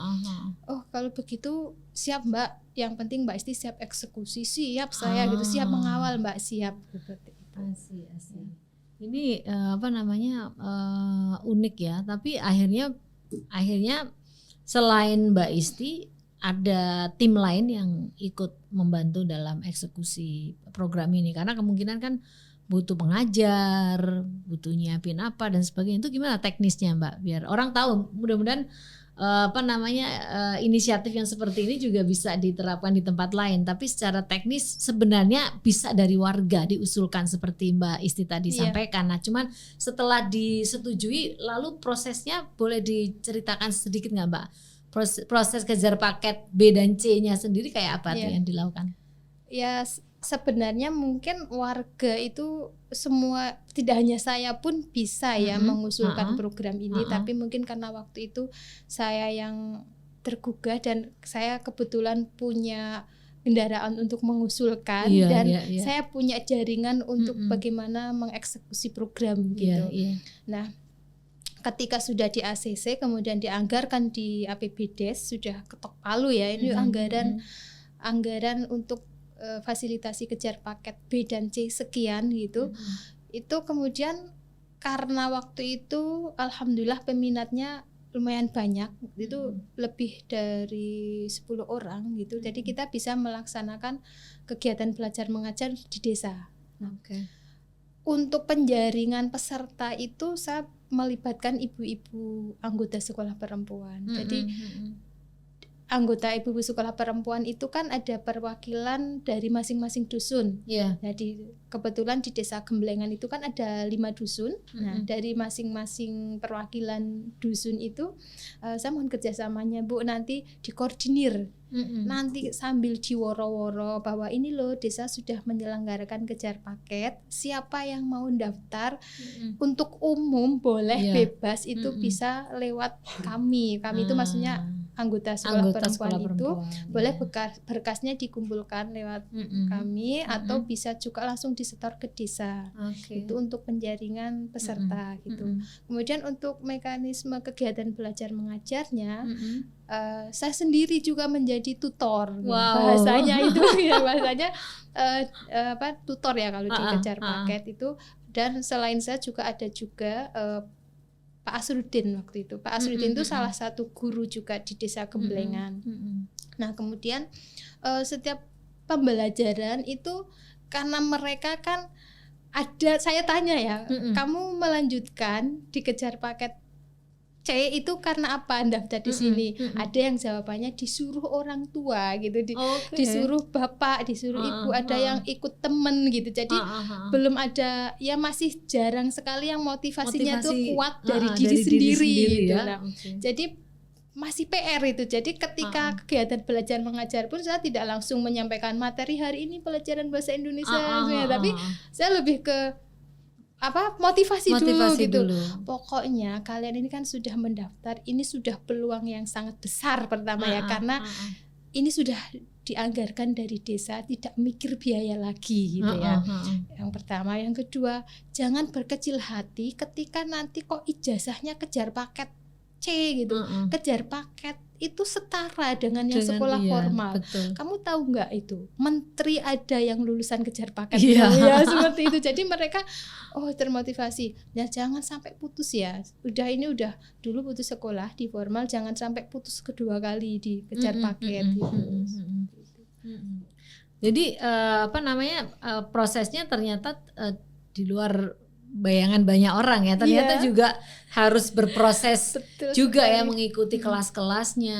Oh kalau begitu siap Mbak, yang penting Mbak Isti siap eksekusi, siap saya gitu, siap mengawal Mbak, siap seperti itu. Asik. Ini unik ya, tapi akhirnya selain Mbak Isti ada tim lain yang ikut membantu dalam eksekusi program ini, karena kemungkinan kan butuh pengajar, butuh nyiapin apa dan sebagainya. Itu gimana teknisnya Mbak, biar orang tahu. Mudah-mudahan inisiatif yang seperti ini juga bisa diterapkan di tempat lain, tapi secara teknis sebenarnya bisa dari warga diusulkan seperti Mbak Isti tadi sampaikan. Nah, cuman setelah disetujui, lalu prosesnya boleh diceritakan sedikit nggak Mbak? Proses kejar paket B dan C-nya sendiri kayak apa tuh yang dilakukan? Ya sebenarnya mungkin warga itu semua, tidak hanya saya pun bisa ya mengusulkan program ini, tapi mungkin karena waktu itu saya yang tergugah dan saya kebetulan punya kendaraan untuk mengusulkan saya punya jaringan untuk bagaimana mengeksekusi program gitu. Nah, ketika sudah di ACC kemudian dianggarkan di APBDes, sudah ketok palu ya ini anggaran untuk fasilitasi kejar paket B dan C sekian gitu. Itu kemudian karena waktu itu alhamdulillah peminatnya lumayan banyak, itu lebih dari 10 orang gitu. Jadi kita bisa melaksanakan kegiatan belajar mengajar di desa. Untuk penjaringan peserta itu saya melibatkan ibu-ibu anggota sekolah perempuan. Jadi anggota ibu-ibu sekolah perempuan itu kan ada perwakilan dari masing-masing dusun. Jadi kebetulan di desa Gemblengan itu kan ada 5 dusun. Nah, dari masing-masing perwakilan dusun itu saya mohon kerjasamanya Bu, nanti dikoordinir. Nanti sambil diworo-woro bahwa ini loh desa sudah menyelenggarakan kejar paket, siapa yang mau daftar untuk umum boleh bebas, itu bisa lewat kami itu maksudnya anggota sekolah perempuan itu boleh berkasnya dikumpulkan lewat kami atau bisa juga langsung disetor ke desa. Itu untuk penjaringan peserta gitu. Kemudian untuk mekanisme kegiatan belajar mengajarnya, saya sendiri juga menjadi tutor. Bahasanya itu ya bahasanya tutor ya kalau di kejar paket itu. Dan selain saya juga ada juga Pak Asrudin waktu itu. Pak Asrudin itu salah satu guru juga di desa Gemblengan. Nah kemudian setiap pembelajaran itu karena mereka kan ada, saya tanya ya, kamu melanjutkan di kejar paket C itu karena apa daftar di sini? Ada yang jawabannya disuruh orang tua gitu, disuruh bapak, disuruh ibu, ada yang ikut temen gitu. Jadi belum ada, ya masih jarang sekali yang motivasinya tuh kuat dari diri sendiri gitu. Ya? Nah, jadi masih PR itu. Jadi ketika kegiatan belajar mengajar pun saya tidak langsung menyampaikan materi hari ini pelajaran bahasa Indonesia, tapi saya lebih ke motivasi dulu gitu. Pokoknya kalian ini kan sudah mendaftar, ini sudah peluang yang sangat besar pertama ya, karena ini sudah dianggarkan dari desa, tidak mikir biaya lagi gitu ya. Yang pertama, yang kedua, jangan berkecil hati ketika nanti kok ijazahnya kejar paket C gitu. Kejar paket itu setara dengan yang sekolah formal. Betul. Kamu tahu nggak itu? Menteri ada yang lulusan kejar paket. Ya seperti itu. Jadi mereka termotivasi. Ya jangan sampai putus ya. Udah dulu putus sekolah di formal, jangan sampai putus kedua kali di kejar paket gitu. Jadi prosesnya ternyata di luar bayangan banyak orang ya, ternyata juga harus berproses juga ya, mengikuti kelas-kelasnya,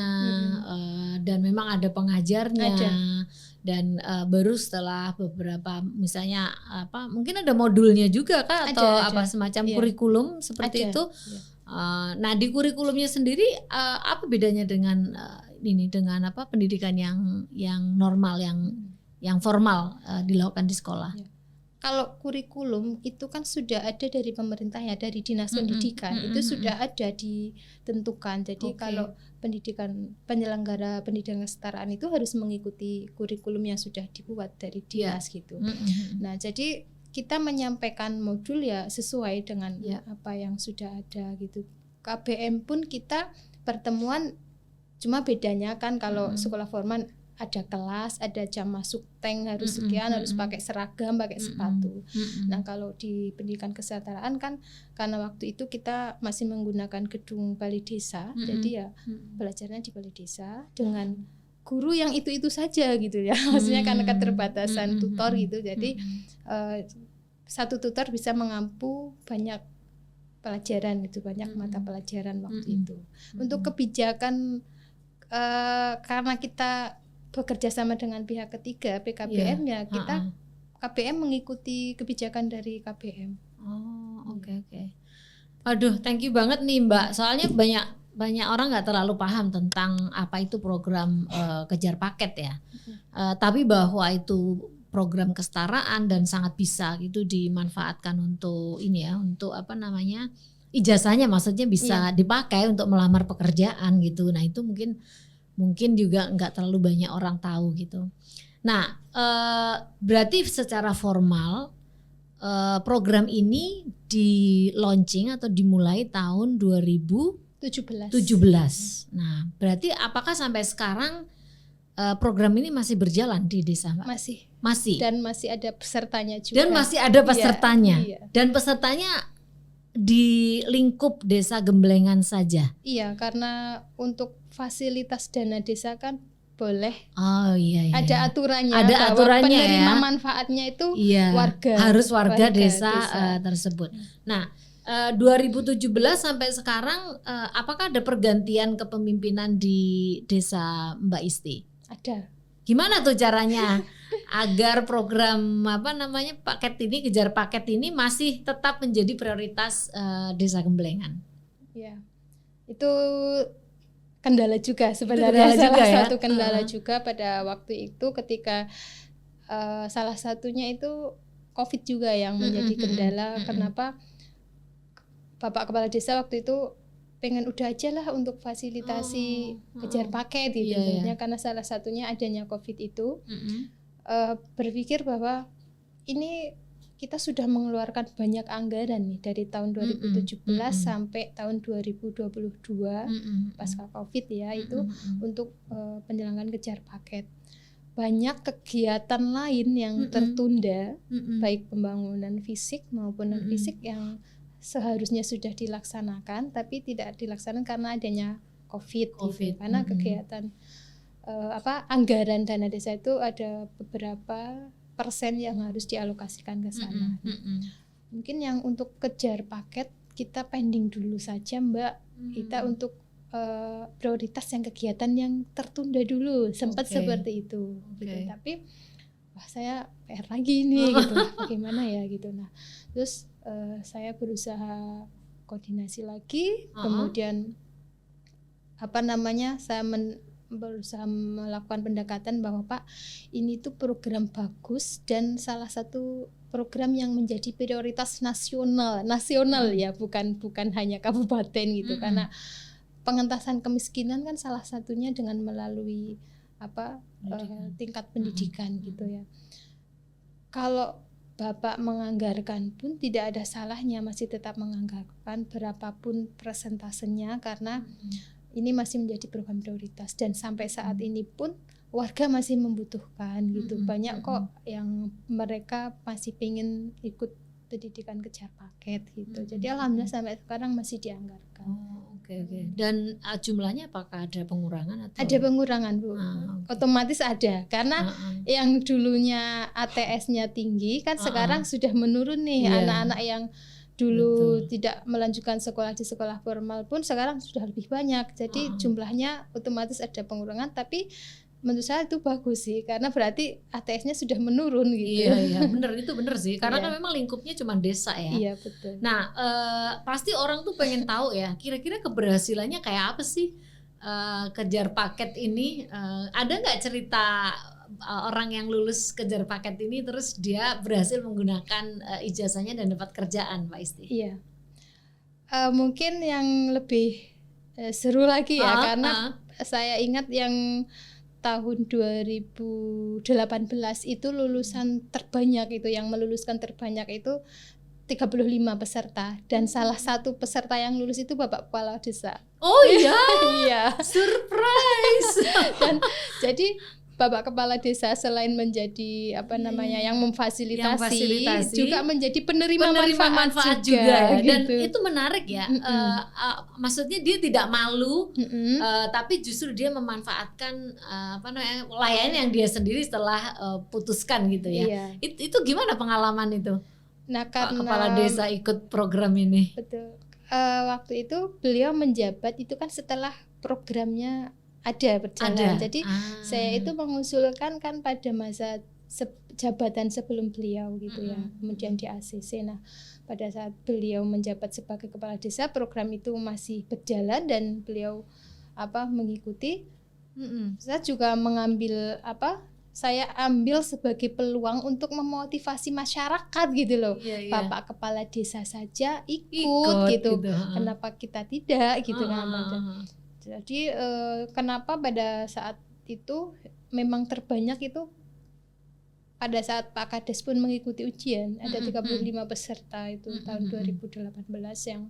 dan memang ada pengajarnya, dan baru setelah beberapa misalnya mungkin ada modulnya juga kah, atau semacam kurikulum seperti itu. Nah di kurikulumnya sendiri apa bedanya dengan dengan pendidikan yang normal, yang formal dilakukan di sekolah? Kalau kurikulum itu kan sudah ada dari pemerintah ya, dari dinas pendidikan itu sudah ada ditentukan. Jadi kalau penyelenggara pendidikan kesetaraan itu harus mengikuti kurikulum yang sudah dibuat dari dinas gitu. Nah jadi kita menyampaikan modul ya sesuai dengan apa yang sudah ada gitu. KBM pun kita pertemuan, cuma bedanya kan kalau sekolah formal ada kelas, ada jam masuk tank harus sekian, harus pakai seragam, pakai sepatu. Nah kalau di pendidikan kesetaraan kan karena waktu itu kita masih menggunakan gedung balai desa, jadi ya belajarnya di balai desa dengan guru yang itu saja gitu ya. Maksudnya karena keterbatasan tutor gitu, jadi satu tutor bisa mengampu banyak pelajaran itu, banyak mata pelajaran waktu itu. Untuk kebijakan karena kita bekerja sama dengan pihak ketiga PKBM ya kita KBM mengikuti kebijakan dari KBM. Oke. Aduh, thank you banget nih Mbak. Soalnya banyak orang nggak terlalu paham tentang apa itu program kejar paket ya. Tapi bahwa itu program kesetaraan dan sangat bisa gitu dimanfaatkan untuk untuk ijazahnya, maksudnya bisa dipakai untuk melamar pekerjaan gitu. Nah itu mungkin juga nggak terlalu banyak orang tahu gitu. Nah, berarti secara formal program ini di launching atau dimulai tahun 2017. Nah, berarti apakah sampai sekarang program ini masih berjalan di desa, Mbak? Masih. Dan masih ada pesertanya juga. Dan pesertanya di lingkup desa Gemblengan saja. Iya, karena untuk fasilitas dana desa kan boleh. Ada aturannya. Penerima manfaatnya itu warga. Harus warga desa tersebut. Nah, 2017 sampai sekarang apakah ada pergantian kepemimpinan di desa Mbak Isti? Ada. Gimana tuh caranya agar program kejar paket ini masih tetap menjadi prioritas desa Gemblengan? Ya, itu kendala juga sebenarnya, satu kendala juga pada waktu itu ketika salah satunya itu COVID juga yang menjadi kendala. Kenapa Bapak Kepala Desa waktu itu pengen udah aja lah untuk fasilitasi kejar paket gitu, karena salah satunya adanya COVID itu. Berpikir bahwa ini kita sudah mengeluarkan banyak anggaran nih dari tahun 2017 sampai tahun 2022 pasca COVID ya, itu untuk penyelenggaraan kejar paket. Banyak kegiatan lain yang tertunda, baik pembangunan fisik maupun non fisik yang seharusnya sudah dilaksanakan tapi tidak dilaksanakan karena adanya COVID. Gitu. Karena kegiatan anggaran dana desa itu ada beberapa persen yang harus dialokasikan ke sana. Mungkin yang untuk kejar paket kita pending dulu saja Mbak, kita untuk prioritas yang kegiatan yang tertunda dulu, sempat seperti itu gitu. Tapi wah saya PR lagi nih gitu, bagaimana ya gitu. Nah terus saya berusaha koordinasi lagi, kemudian saya berusaha melakukan pendekatan bahwa Pak ini tuh program bagus dan salah satu program yang menjadi prioritas nasional ya, bukan hanya kabupaten gitu. Karena pengentasan kemiskinan kan salah satunya dengan melalui tingkat pendidikan gitu ya. Kalau Bapak menganggarkan pun tidak ada salahnya, masih tetap menganggarkan berapapun persentasenya, karena ini masih menjadi program prioritas dan sampai saat ini pun warga masih membutuhkan gitu. Banyak kok yang mereka masih pengen ikut pendidikan kejar paket gitu. Jadi alhamdulillah sampai sekarang masih dianggarkan. Dan jumlahnya apakah ada pengurangan atau? Ada pengurangan Bu. Otomatis ada, karena yang dulunya ATS-nya tinggi kan sekarang sudah menurun nih. Anak-anak yang dulu tidak melanjutkan sekolah di sekolah formal pun sekarang sudah lebih banyak. Jadi jumlahnya otomatis ada pengurangan, tapi menurut saya itu bagus sih, karena berarti ATS-nya sudah menurun gitu. Iya bener sih, karena kan memang lingkupnya cuma desa ya. Iya betul. Nah pasti orang tuh pengen tahu ya, kira-kira keberhasilannya kayak apa sih kejar paket ini? Ada nggak cerita orang yang lulus kejar paket ini terus dia berhasil menggunakan ijazahnya dan dapat kerjaan, Pak Isti? Iya, mungkin yang lebih seru lagi ya, karena saya ingat yang tahun 2018 itu lulusan terbanyak itu, yang meluluskan terbanyak itu 35 peserta, dan salah satu peserta yang lulus itu Bapak Kepala Desa. Oh iya, iya, surprise. Dan jadi Bapak Kepala Desa selain menjadi yang memfasilitasi, juga menjadi penerima manfaat juga dan gitu. Itu menarik ya. Maksudnya dia tidak malu, tapi justru dia memanfaatkan layanan yang dia sendiri setelah putuskan gitu ya. Iya. Itu gimana pengalaman itu? Nah, karena Kepala Desa ikut program ini. Betul. Waktu itu beliau menjabat itu kan setelah programnya ada berjalan. Jadi saya itu mengusulkan kan pada masa jabatan sebelum beliau gitu ya, kemudian di ACC. Nah pada saat beliau menjabat sebagai kepala desa, program itu masih berjalan dan beliau mengikuti. Saya juga saya ambil sebagai peluang untuk memotivasi masyarakat gitu loh. Bapak kepala desa saja ikut gitu. Kenapa kita tidak gitu kan. Jadi kenapa pada saat itu memang terbanyak itu pada saat Pak Kades pun mengikuti ujian, ada 35 peserta itu tahun 2018 yang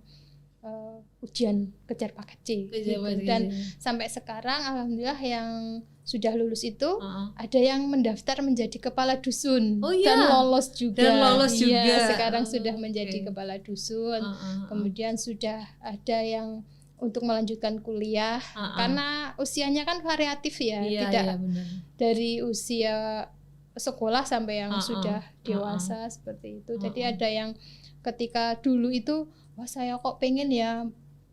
ujian kejar paket C gitu. Dan sampai sekarang alhamdulillah yang sudah lulus itu ada yang mendaftar menjadi kepala dusun dan lolos juga. Sekarang sudah menjadi kepala dusun. Kemudian sudah ada yang untuk melanjutkan kuliah, karena usianya kan variatif ya, tidak dari usia sekolah sampai yang sudah dewasa seperti itu. Jadi ada yang ketika dulu itu, wah saya kok pengen ya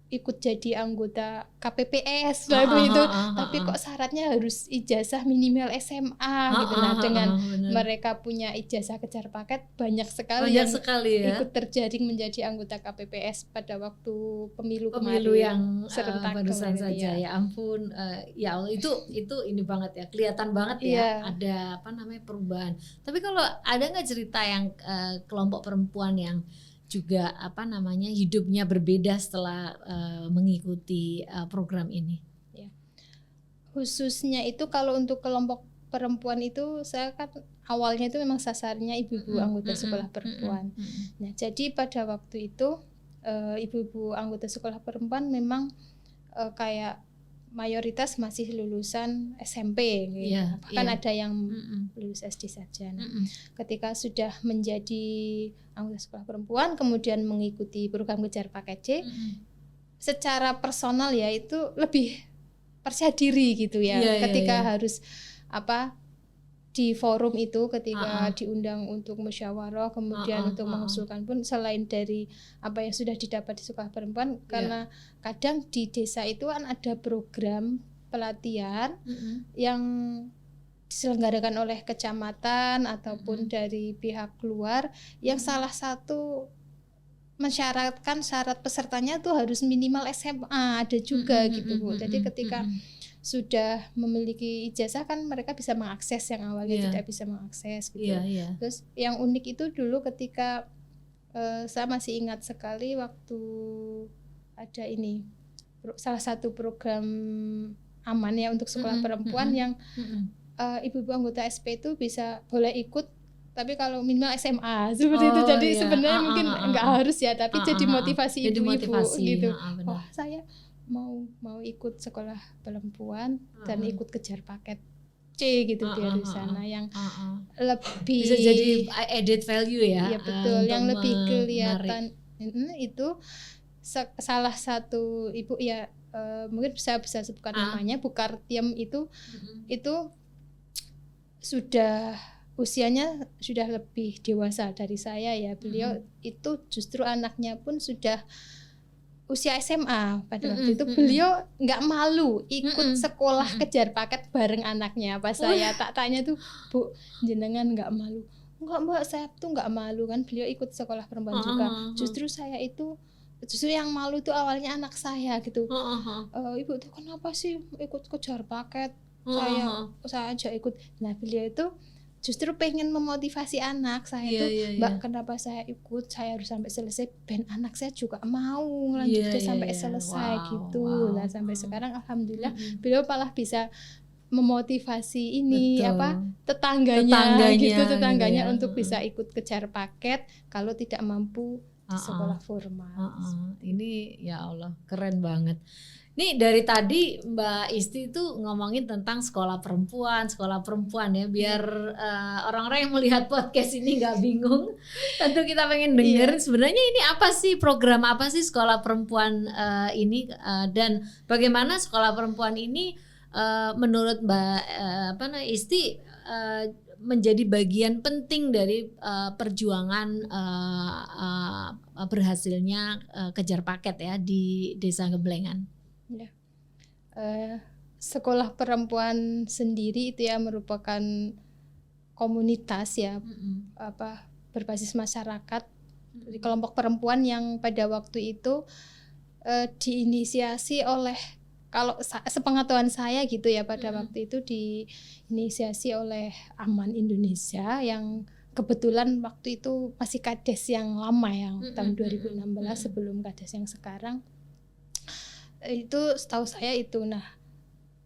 ikut jadi anggota KPPS itu, tapi kok syaratnya harus ijazah minimal SMA gitu. Nah dengan mereka punya ijazah kejar paket, banyak sekali yang ikut terjaring menjadi anggota KPPS pada waktu pemilu kemarin yang serentak barusan saja. Ya ampun, ya Allah, itu ini banget ya, kelihatan banget ya ada perubahan. Tapi kalau ada nggak cerita yang kelompok perempuan yang juga hidupnya berbeda setelah mengikuti program ini? Ya. Khususnya itu kalau untuk kelompok perempuan itu, saya kan awalnya itu memang sasarnya ibu-ibu anggota sekolah perempuan. Nah, jadi pada waktu itu ibu-ibu anggota sekolah perempuan memang kayak mayoritas masih lulusan SMP gitu. Bahkan ada yang lulus SD saja. Nah, ketika sudah menjadi anggota sekolah perempuan kemudian mengikuti program kejar paket C, secara personal ya itu lebih percaya diri gitu ya. Ketika harus di forum itu ketika diundang untuk musyawarah kemudian untuk mengusulkan pun selain dari apa yang sudah didapat di sekolah perempuan karena kadang di desa itu kan ada program pelatihan yang diselenggarakan oleh kecamatan ataupun dari pihak luar yang salah satu mensyaratkan syarat pesertanya tuh harus minimal SMA ada juga gitu Bu. Jadi ketika sudah memiliki ijazah kan mereka bisa mengakses yang awalnya tidak bisa mengakses gitu. Terus yang unik itu dulu ketika saya masih ingat sekali waktu ada ini salah satu program aman ya untuk sekolah perempuan yang ibu-ibu anggota SP itu bisa boleh ikut tapi kalau minimal SMA seperti itu. Jadi sebenarnya mungkin enggak harus ya tapi jadi motivasi ibu-ibu gitu. Oh saya mau ikut sekolah perempuan dan ikut kejar paket C gitu di sana yang lebih bisa jadi added value ya. Iya betul, yang lebih kelihatan itu salah satu ibu ya mungkin bisa sebutkan namanya Bu Kartiem itu sudah usianya sudah lebih dewasa dari saya ya. Beliau itu justru anaknya pun sudah usia SMA pada waktu itu. Beliau nggak malu ikut sekolah kejar paket bareng anaknya. Pas saya tak tanya tuh, Bu jenengan nggak malu? Enggak Mbak, saya tuh nggak malu kan. Beliau ikut sekolah perempuan juga. Justru yang malu tuh awalnya anak saya gitu. Ibu tuh kenapa sih ikut kejar paket? Saya aja ikut. Nah beliau itu justru pengen memotivasi anak saya tuh Mbak kenapa saya ikut, saya harus sampai selesai ben anak saya juga mau lanjutkan sampai selesai gitu. Nah sampai sekarang alhamdulillah beliau malah bisa memotivasi ini tetangganya gitu untuk bisa ikut kejar paket kalau tidak mampu di sekolah formal. Ini ya Allah keren banget. Nih dari tadi Mbak Isti tuh ngomongin tentang sekolah perempuan ya biar orang-orang yang melihat podcast ini nggak bingung. Tentu kita pengen dengerin sebenarnya ini apa sih, program apa sih sekolah perempuan ini dan bagaimana sekolah perempuan ini menurut Mbak Isti menjadi bagian penting dari perjuangan berhasilnya kejar paket ya di Desa Geblengan. Ya. Sekolah perempuan sendiri itu ya merupakan komunitas ya berbasis masyarakat dari kelompok perempuan yang pada waktu itu diinisiasi oleh, kalau sepengetahuan saya gitu ya pada waktu itu diinisiasi oleh Aman Indonesia yang kebetulan waktu itu masih kades yang lama yang tahun 2016 sebelum kades yang sekarang. Itu setahu saya itu. Nah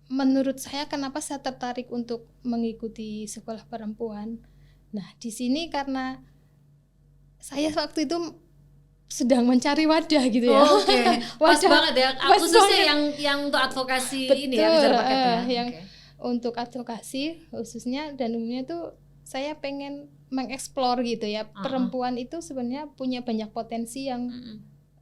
menurut saya kenapa saya tertarik untuk mengikuti sekolah perempuan, nah di sini karena saya waktu itu sedang mencari wadah gitu ya. Pas banget ya khususnya yang untuk advokasi. Betul, ini ya kejar paket ya. Yang untuk advokasi khususnya dan umumnya tuh saya pengen mengeksplor gitu ya. Perempuan itu sebenarnya punya banyak potensi yang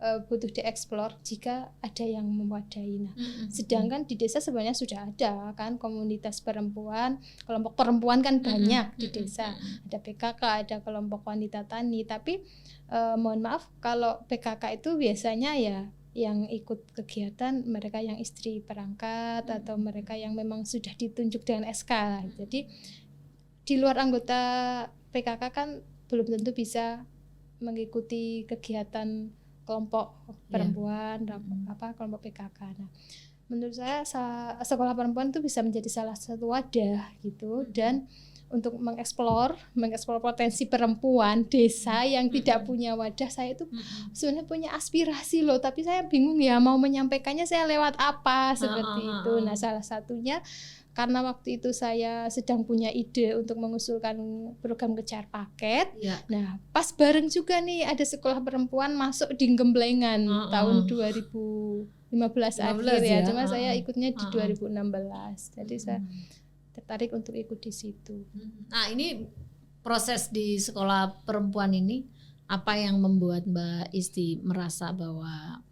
butuh dieksplor jika ada yang mewadahi. Nah, sedangkan di desa sebenarnya sudah ada kan komunitas perempuan, kelompok perempuan kan banyak di desa. Ada PKK, ada kelompok wanita tani. Tapi mohon maaf kalau PKK itu biasanya ya yang ikut kegiatan mereka yang istri perangkat atau mereka yang memang sudah ditunjuk dengan SK. Jadi di luar anggota PKK kan belum tentu bisa mengikuti kegiatan kelompok perempuan, kelompok PKK. Nah, menurut saya sekolah perempuan itu bisa menjadi salah satu wadah gitu dan untuk mengeksplor potensi perempuan desa yang tidak punya wadah. Saya itu sebenarnya punya aspirasi loh, tapi saya bingung ya mau menyampaikannya saya lewat apa seperti itu. Nah, salah satunya karena waktu itu saya sedang punya ide untuk mengusulkan program kejar paket. Nah, pas bareng juga nih ada sekolah perempuan masuk di Gemblengan tahun 2015 akhir ya. Cuma saya ikutnya di 2016. Jadi saya tertarik untuk ikut di situ. Nah, ini proses di sekolah perempuan ini apa yang membuat Mbak Isti merasa bahwa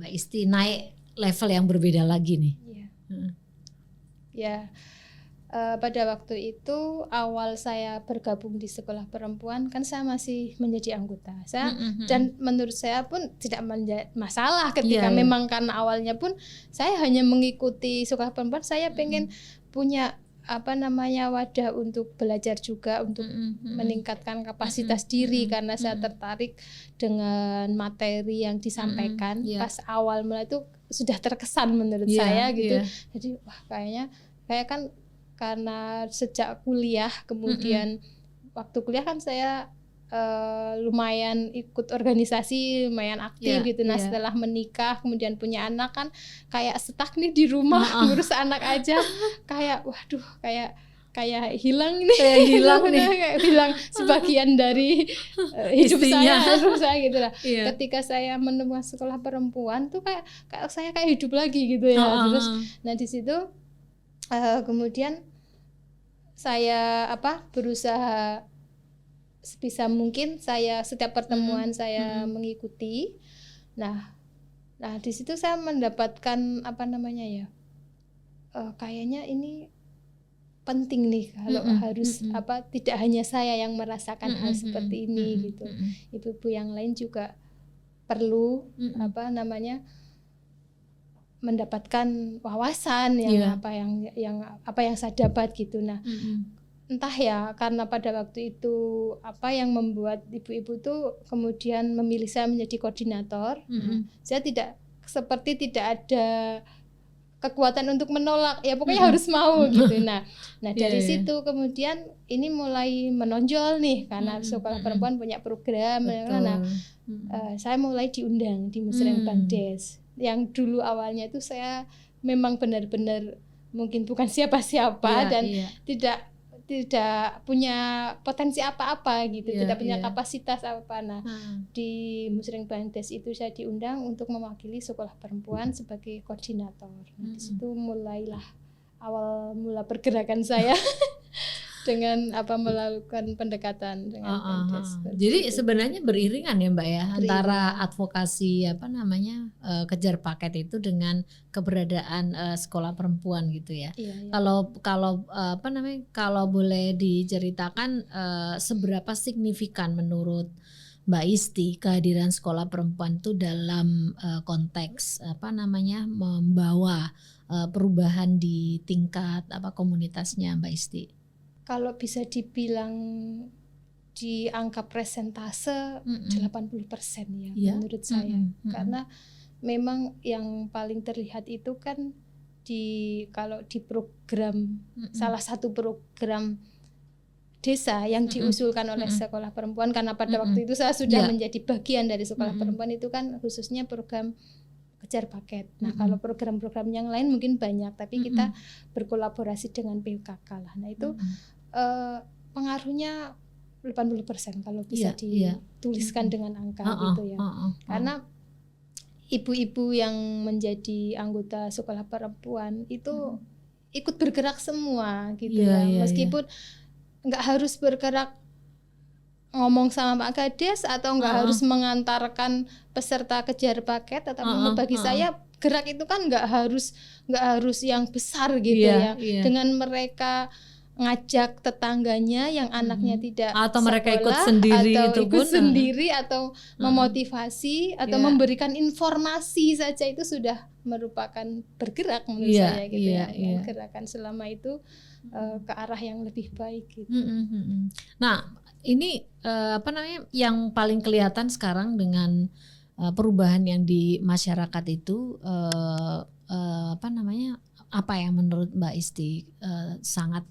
Mbak Isti naik level yang berbeda lagi nih? Ya, pada waktu itu awal saya bergabung di sekolah perempuan kan saya masih menjadi anggota saya dan menurut saya pun tidak menjadi masalah ketika memang karena awalnya pun saya hanya mengikuti sekolah perempuan, saya pengen punya wadah untuk belajar juga untuk meningkatkan kapasitas diri karena saya tertarik dengan materi yang disampaikan pas awal mulai itu sudah terkesan menurut saya gitu. Jadi wah kayak kan karena sejak kuliah kemudian waktu kuliah kan saya lumayan ikut organisasi, lumayan aktif gitu. Nah setelah menikah kemudian punya anak kan kayak stuck nih di rumah ngurus anak aja kayak waduh kayak hilang nih, kayak hilang sebagian dari hidup saya gitu lah. Ketika saya menemukan sekolah perempuan tuh kayak saya kayak hidup lagi gitu ya. Terus nah di situ kemudian saya berusaha sebisa mungkin saya setiap pertemuan saya mengikuti. Nah di situ saya mendapatkan kayaknya ini penting nih kalau harus tidak hanya saya yang merasakan hal seperti ini gitu. Ibu-ibu yang lain juga perlu mendapatkan wawasan yang apa yang saya dapat gitu. Nah entah ya karena pada waktu itu apa yang membuat ibu-ibu tuh kemudian memilih saya menjadi koordinator. Saya tidak ada kekuatan untuk menolak, ya pokoknya harus mau gitu. Nah dari situ kemudian ini mulai menonjol nih karena sekolah perempuan punya program. Nah saya mulai diundang di Musrembang Des yang dulu awalnya itu saya memang benar-benar mungkin bukan siapa-siapa dan tidak punya potensi apa-apa gitu, tidak punya kapasitas apa. Nah di Musrembang Des itu saya diundang untuk mewakili sekolah perempuan sebagai koordinator. Nah di situ mulailah awal mula pergerakan saya dengan melakukan pendekatan dengan Pemdes. Jadi sebenarnya beriringan ya Mbak ya antara advokasi kejar paket itu dengan keberadaan sekolah perempuan gitu ya. Kalau boleh diceritakan seberapa signifikan menurut Mbak Isti kehadiran sekolah perempuan itu dalam konteks membawa perubahan di tingkat komunitasnya Mbak Isti? Kalau bisa dibilang di angka persentase 80% ya menurut saya. Karena memang yang paling terlihat itu kan kalau di program salah satu program desa yang diusulkan oleh sekolah perempuan, karena pada waktu itu saya sudah menjadi bagian dari sekolah perempuan itu kan khususnya program kejar paket. Nah kalau program-program yang lain mungkin banyak, tapi kita berkolaborasi dengan PKK lah. Nah itu pengaruhnya 80% kalau bisa dituliskan dengan angka gitu ya. Karena ibu-ibu yang menjadi anggota sekolah perempuan itu ikut bergerak semua gitu meskipun nggak harus bergerak ngomong sama Pak Kades atau nggak harus mengantarkan peserta kejar paket atau bagi saya gerak itu kan nggak harus yang besar gitu dengan mereka ngajak tetangganya yang anaknya tidak atau sekolah, mereka ikut sendiri atau ikut sendiri atau memotivasi atau memberikan informasi saja itu sudah merupakan bergerak menurut saya gitu gerakan selama itu ke arah yang lebih baik gitu. Nah ini yang paling kelihatan sekarang dengan perubahan yang di masyarakat itu apa yang menurut Mbak Isti sangat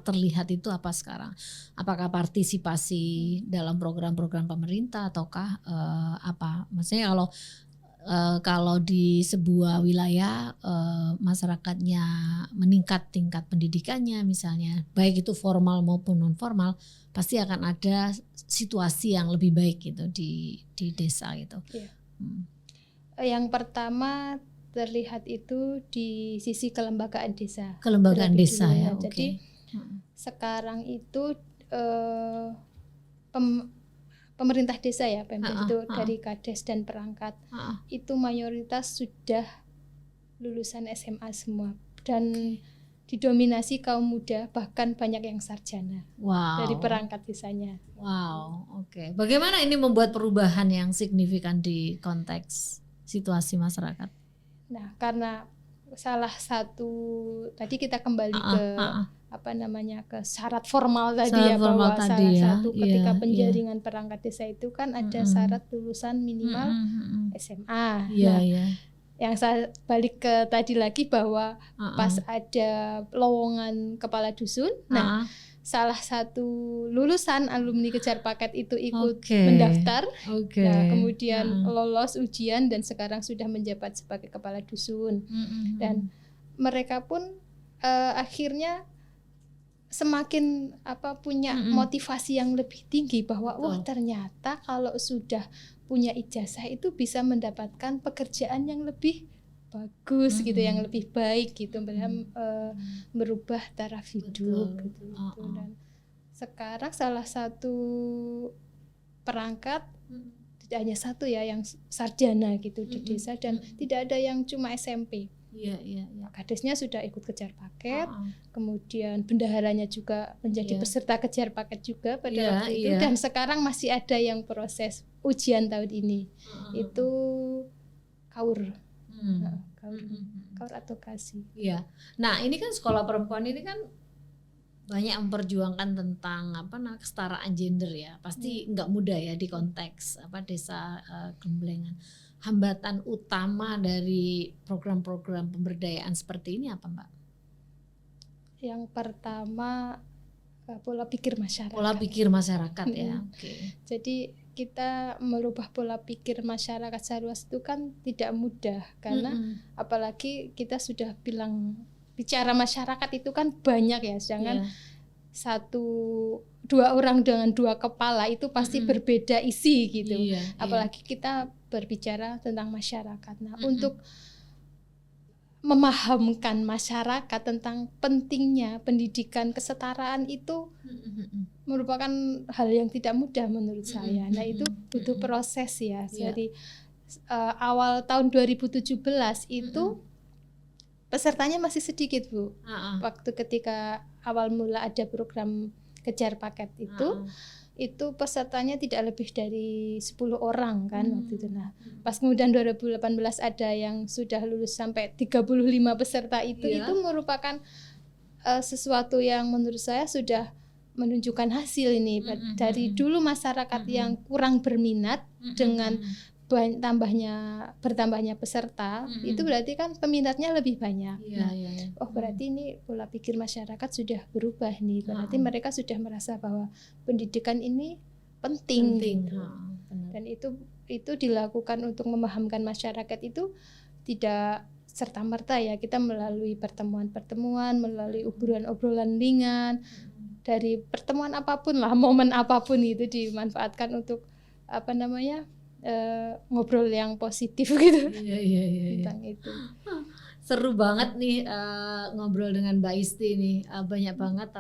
terlihat itu apa sekarang? Apakah partisipasi dalam program-program pemerintah ataukah apa? Maksudnya kalau di sebuah wilayah masyarakatnya meningkat tingkat pendidikannya misalnya, baik itu formal maupun non formal, pasti akan ada situasi yang lebih baik gitu di desa gitu. Yang pertama terlihat itu di sisi kelembagaan desa. Kelembagaan desa ya. Jadi sekarang itu pemerintah desa ya, Pemdes itu dari Kades dan perangkat itu mayoritas sudah lulusan SMA semua, dan didominasi kaum muda, bahkan banyak yang sarjana dari perangkat desanya. Wow, oke. Bagaimana ini membuat perubahan yang signifikan di konteks situasi masyarakat? Nah, karena salah satu tadi kita kembali ke ke syarat formal tadi syarat formal bahwa tadi salah satu ketika penjaringan perangkat desa itu kan ada syarat lulusan minimal SMA. Yang saya balik ke tadi lagi bahwa pas ada lowongan kepala dusun, salah satu lulusan alumni Kejar Paket itu ikut mendaftar, nah, kemudian lolos ujian dan sekarang sudah menjabat sebagai kepala dusun. Dan mereka pun akhirnya semakin punya motivasi yang lebih tinggi bahwa wah ternyata kalau sudah punya ijazah itu bisa mendapatkan pekerjaan yang lebih bagus gitu, yang lebih baik gitu, merubah taraf hidup gitu. Dan sekarang salah satu perangkat tidak hanya satu ya yang sarjana gitu di desa, dan tidak ada yang cuma SMP. Kadesnya sudah ikut Kejar Paket, kemudian bendaharanya juga menjadi peserta Kejar Paket juga pada waktu itu, dan sekarang masih ada yang proses ujian tahun ini. Itu KAUR. KAUR advokasi. Nah, ini kan sekolah perempuan ini kan banyak memperjuangkan tentang kesetaraan gender ya. Pasti nggak mudah ya di konteks desa Gemblengan. Hambatan utama dari program-program pemberdayaan seperti ini apa, Mbak? Yang pertama pola pikir masyarakat. Pola pikir masyarakat ya. Jadi kita merubah pola pikir masyarakat seluas itu kan tidak mudah, karena apalagi kita sudah bicara masyarakat itu kan banyak ya, sedangkan dua orang dengan dua kepala itu pasti berbeda isi gitu. Apalagi kita berbicara tentang masyarakat. Nah, untuk memahamkan masyarakat tentang pentingnya pendidikan kesetaraan itu merupakan hal yang tidak mudah menurut saya. Nah, itu butuh proses ya. Jadi awal tahun 2017 itu pesertanya masih sedikit, Bu. Waktu ketika awal mula ada program Kejar Paket itu pesertanya tidak lebih dari 10 orang kan waktu itu. Nah, pas kemudian 2018 ada yang sudah lulus sampai 35 peserta itu merupakan sesuatu yang menurut saya sudah menunjukkan hasil ini. Dari dulu masyarakat yang kurang berminat dengan bertambahnya peserta, itu berarti kan peminatnya lebih banyak. Oh, berarti ini pola pikir masyarakat sudah berubah nih. Berarti mereka sudah merasa bahwa pendidikan ini penting. Dan itu dilakukan untuk memahamkan masyarakat itu tidak serta-merta ya. Kita melalui pertemuan-pertemuan, melalui obrolan-obrolan ringan, dari pertemuan apapun lah, momen apapun itu dimanfaatkan untuk ngobrol yang positif gitu. Tentang itu. Seru banget nih ngobrol dengan Mbak Isti nih. Banyak banget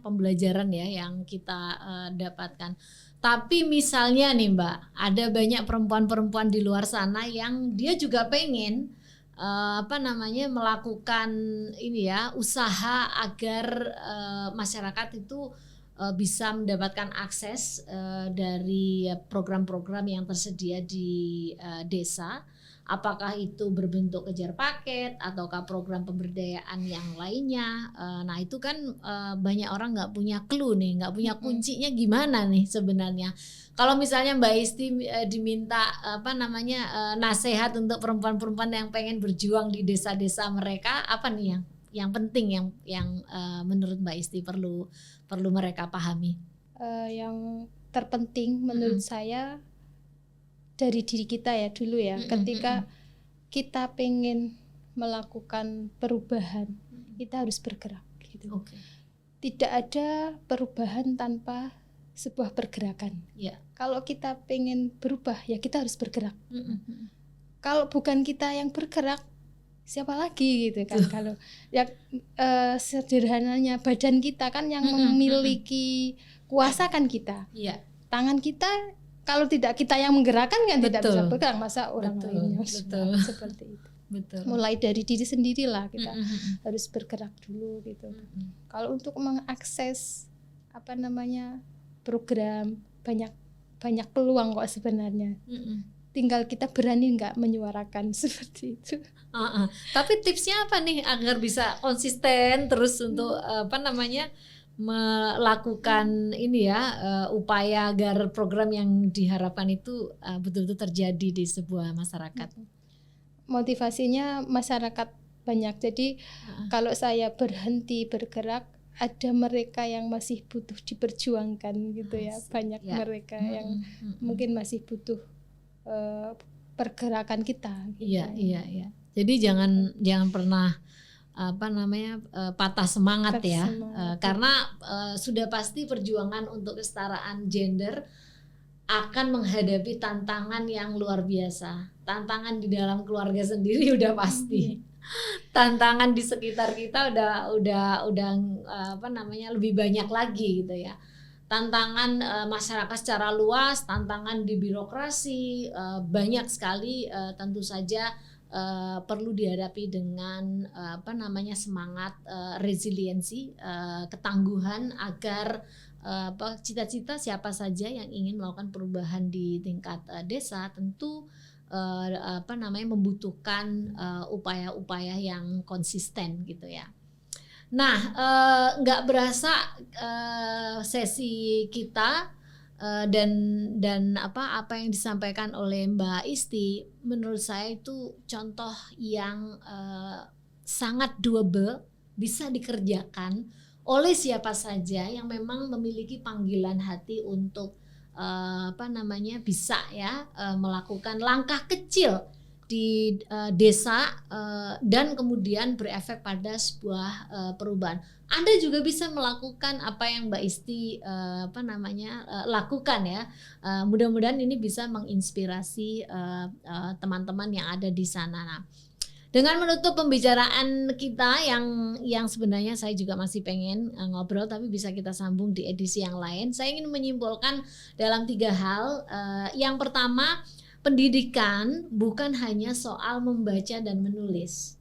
pembelajaran ya yang kita dapatkan. Tapi misalnya nih Mbak, ada banyak perempuan-perempuan di luar sana yang dia juga pengen melakukan usaha agar masyarakat itu bisa mendapatkan akses dari program-program yang tersedia di desa, apakah itu berbentuk Kejar Paket ataukah program pemberdayaan yang lainnya. Nah itu kan banyak orang nggak punya clue nih, nggak punya kuncinya gimana nih sebenarnya. Kalau misalnya Mbak Isti diminta nasihat untuk perempuan-perempuan yang pengen berjuang di desa-desa mereka, apa nih yang penting yang menurut Mbak Isti perlu mereka pahami? Yang terpenting menurut saya dari diri kita ya dulu ya. Ketika kita pengen melakukan perubahan, kita harus bergerak gitu. Tidak ada perubahan tanpa sebuah pergerakan. Kalau kita pengen berubah ya kita harus bergerak. Kalau bukan kita yang bergerak, siapa lagi gitu kan. Kalau sederhananya badan kita kan yang memiliki kuasa kan kita. Tangan kita kalau tidak kita yang menggerakkan kan tidak bisa bergerak, masa orang lainnya seperti itu. Betul. Mulai dari diri sendirilah kita harus bergerak dulu gitu. Kalau untuk mengakses program, banyak peluang kok sebenarnya. Tinggal kita berani nggak menyuarakan seperti itu. Tapi tipsnya apa nih agar bisa konsisten terus untuk melakukan ini ya, upaya agar program yang diharapkan itu betul-betul terjadi di sebuah masyarakat. Motivasinya masyarakat banyak. Jadi kalau saya berhenti bergerak, ada mereka yang masih butuh diperjuangkan gitu ya. Banyak mereka yang mungkin masih butuh pergerakan kita. Gitu. Iya. Jadi jangan pernah patah semangat ya. Karena sudah pasti perjuangan untuk kesetaraan gender akan menghadapi tantangan yang luar biasa. Tantangan di dalam keluarga sendiri udah pasti. Tantangan di sekitar kita udah lebih banyak lagi gitu ya. Tantangan masyarakat secara luas, tantangan di birokrasi banyak sekali, tentu saja perlu dihadapi dengan semangat, resiliensi, ketangguhan agar cita-cita siapa saja yang ingin melakukan perubahan di tingkat desa tentu membutuhkan upaya-upaya yang konsisten gitu ya. Nah, nggak berasa sesi kita dan apa yang disampaikan oleh Mbak Isti menurut saya itu contoh yang sangat doable, bisa dikerjakan oleh siapa saja yang memang memiliki panggilan hati untuk bisa ya melakukan langkah kecil di desa dan kemudian berefek pada sebuah perubahan. Anda juga bisa melakukan apa yang Mbak Isti lakukan ya. Mudah-mudahan ini bisa menginspirasi teman-teman yang ada di sana. Nah, dengan menutup pembicaraan kita yang sebenarnya saya juga masih pengen ngobrol tapi bisa kita sambung di edisi yang lain. Saya ingin menyimpulkan dalam 3 hal. Yang pertama, pendidikan bukan hanya soal membaca dan menulis.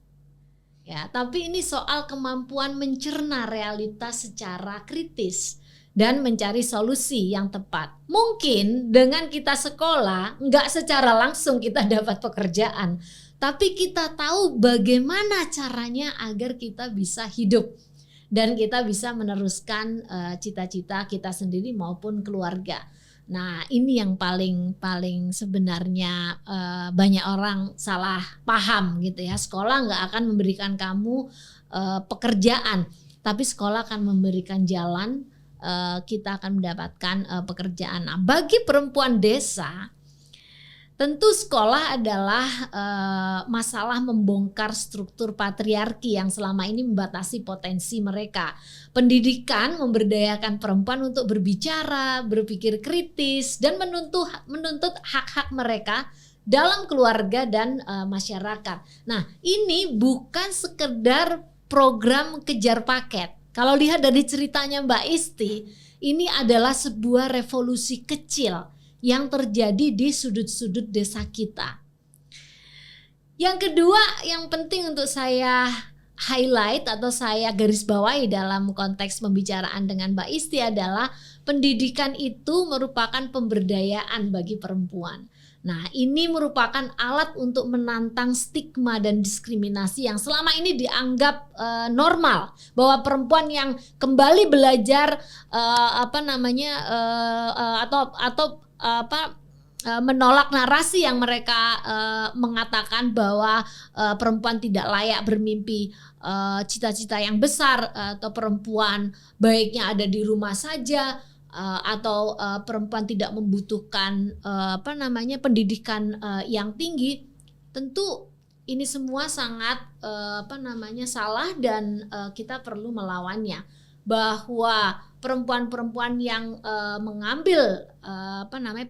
Ya, tapi ini soal kemampuan mencerna realitas secara kritis dan mencari solusi yang tepat. Mungkin dengan kita sekolah nggak secara langsung kita dapat pekerjaan, tapi kita tahu bagaimana caranya agar kita bisa hidup dan kita bisa meneruskan cita-cita kita sendiri maupun keluarga. Nah, ini yang paling sebenarnya banyak orang salah paham gitu ya. Sekolah nggak akan memberikan kamu pekerjaan, tapi sekolah akan memberikan jalan, kita akan mendapatkan pekerjaan. Nah, bagi perempuan desa, tentu sekolah adalah masalah membongkar struktur patriarki yang selama ini membatasi potensi mereka. Pendidikan memberdayakan perempuan untuk berbicara, berpikir kritis, dan menuntut hak-hak mereka dalam keluarga dan masyarakat. Nah, ini bukan sekedar program kejar paket. Kalau lihat dari ceritanya Mbak Isti, ini adalah sebuah revolusi kecil yang terjadi di sudut-sudut desa kita. Yang kedua yang penting untuk saya highlight atau saya garis bawahi dalam konteks pembicaraan dengan Mbak Isti adalah pendidikan itu merupakan pemberdayaan bagi perempuan. Nah, ini merupakan alat untuk menantang stigma dan diskriminasi yang selama ini dianggap normal, bahwa perempuan yang kembali belajar menolak narasi yang mereka mengatakan bahwa perempuan tidak layak bermimpi cita-cita yang besar, atau perempuan baiknya ada di rumah saja, atau perempuan tidak membutuhkan pendidikan yang tinggi. Tentu ini semua sangat salah dan kita perlu melawannya. Bahwa perempuan-perempuan yang mengambil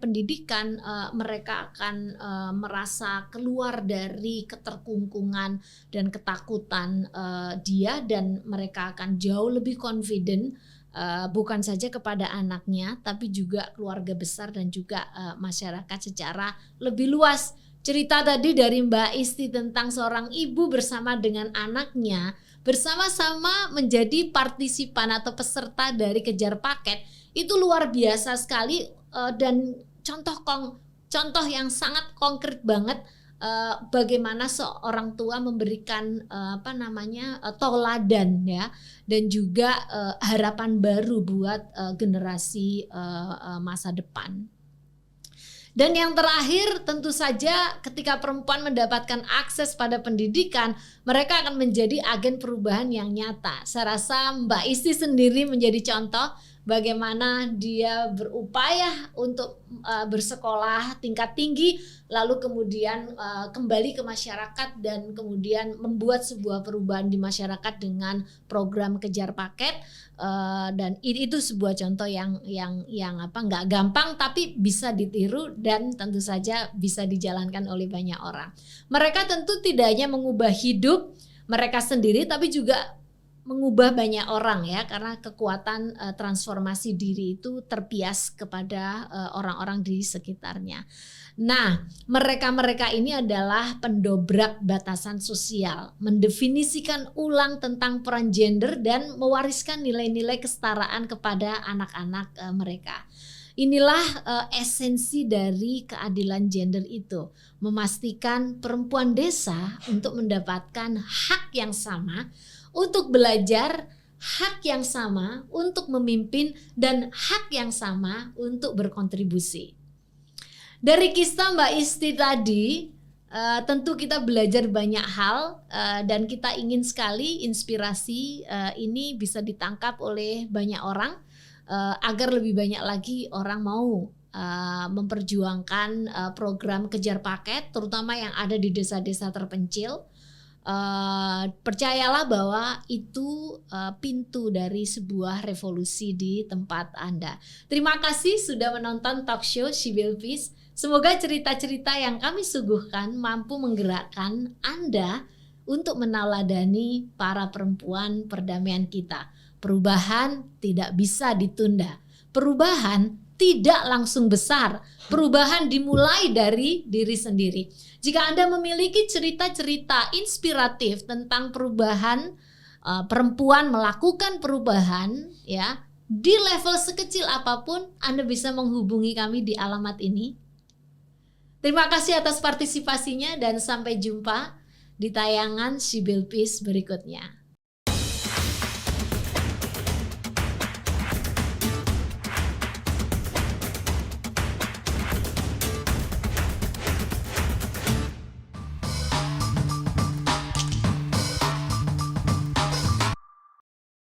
pendidikan, mereka akan merasa keluar dari keterkungkungan dan ketakutan dia, dan mereka akan jauh lebih confident, bukan saja kepada anaknya tapi juga keluarga besar dan juga masyarakat secara lebih luas. cerita tadi dari Mbak Isti tentang seorang ibu bersama dengan anaknya bersama-sama menjadi partisipan atau peserta dari kejar paket, itu luar biasa sekali, dan contoh yang sangat konkret banget bagaimana seorang tua memberikan toladan ya, dan juga harapan baru buat generasi masa depan. Dan yang terakhir, tentu saja ketika perempuan mendapatkan akses pada pendidikan, mereka akan menjadi agen perubahan yang nyata. Saya rasa Mbak Isti sendiri menjadi contoh bagaimana dia berupaya untuk bersekolah tingkat tinggi, lalu kemudian kembali ke masyarakat dan kemudian membuat sebuah perubahan di masyarakat dengan program kejar paket, dan itu sebuah contoh yang nggak gampang tapi bisa ditiru dan tentu saja bisa dijalankan oleh banyak orang. Mereka tentu tidak hanya mengubah hidup mereka sendiri tapi juga mengubah banyak orang ya, karena kekuatan transformasi diri itu terpias kepada orang-orang di sekitarnya. Nah, mereka ini adalah pendobrak batasan sosial, mendefinisikan ulang tentang peran gender dan mewariskan nilai-nilai kesetaraan kepada anak-anak mereka. Inilah esensi dari keadilan gender itu, memastikan perempuan desa untuk mendapatkan hak yang sama untuk belajar, hak yang sama untuk memimpin, dan hak yang sama untuk berkontribusi. Dari kisah Mbak Isti tadi, tentu kita belajar banyak hal, dan kita ingin sekali inspirasi ini bisa ditangkap oleh banyak orang, agar lebih banyak lagi orang mau memperjuangkan program kejar paket, terutama yang ada di desa-desa terpencil. Percayalah bahwa itu pintu dari sebuah revolusi di tempat Anda. Terima kasih sudah menonton talk show She Will Peace. Semoga cerita-cerita yang kami suguhkan mampu menggerakkan Anda untuk meneladani para perempuan perdamaian kita. Perubahan tidak bisa ditunda. Perubahan tidak langsung besar. Perubahan dimulai dari diri sendiri. Jika Anda memiliki cerita-cerita inspiratif tentang perubahan, perempuan melakukan perubahan ya, di level sekecil apapun, Anda bisa menghubungi kami di alamat ini. Terima kasih atas partisipasinya dan sampai jumpa di tayangan She Will Peace berikutnya.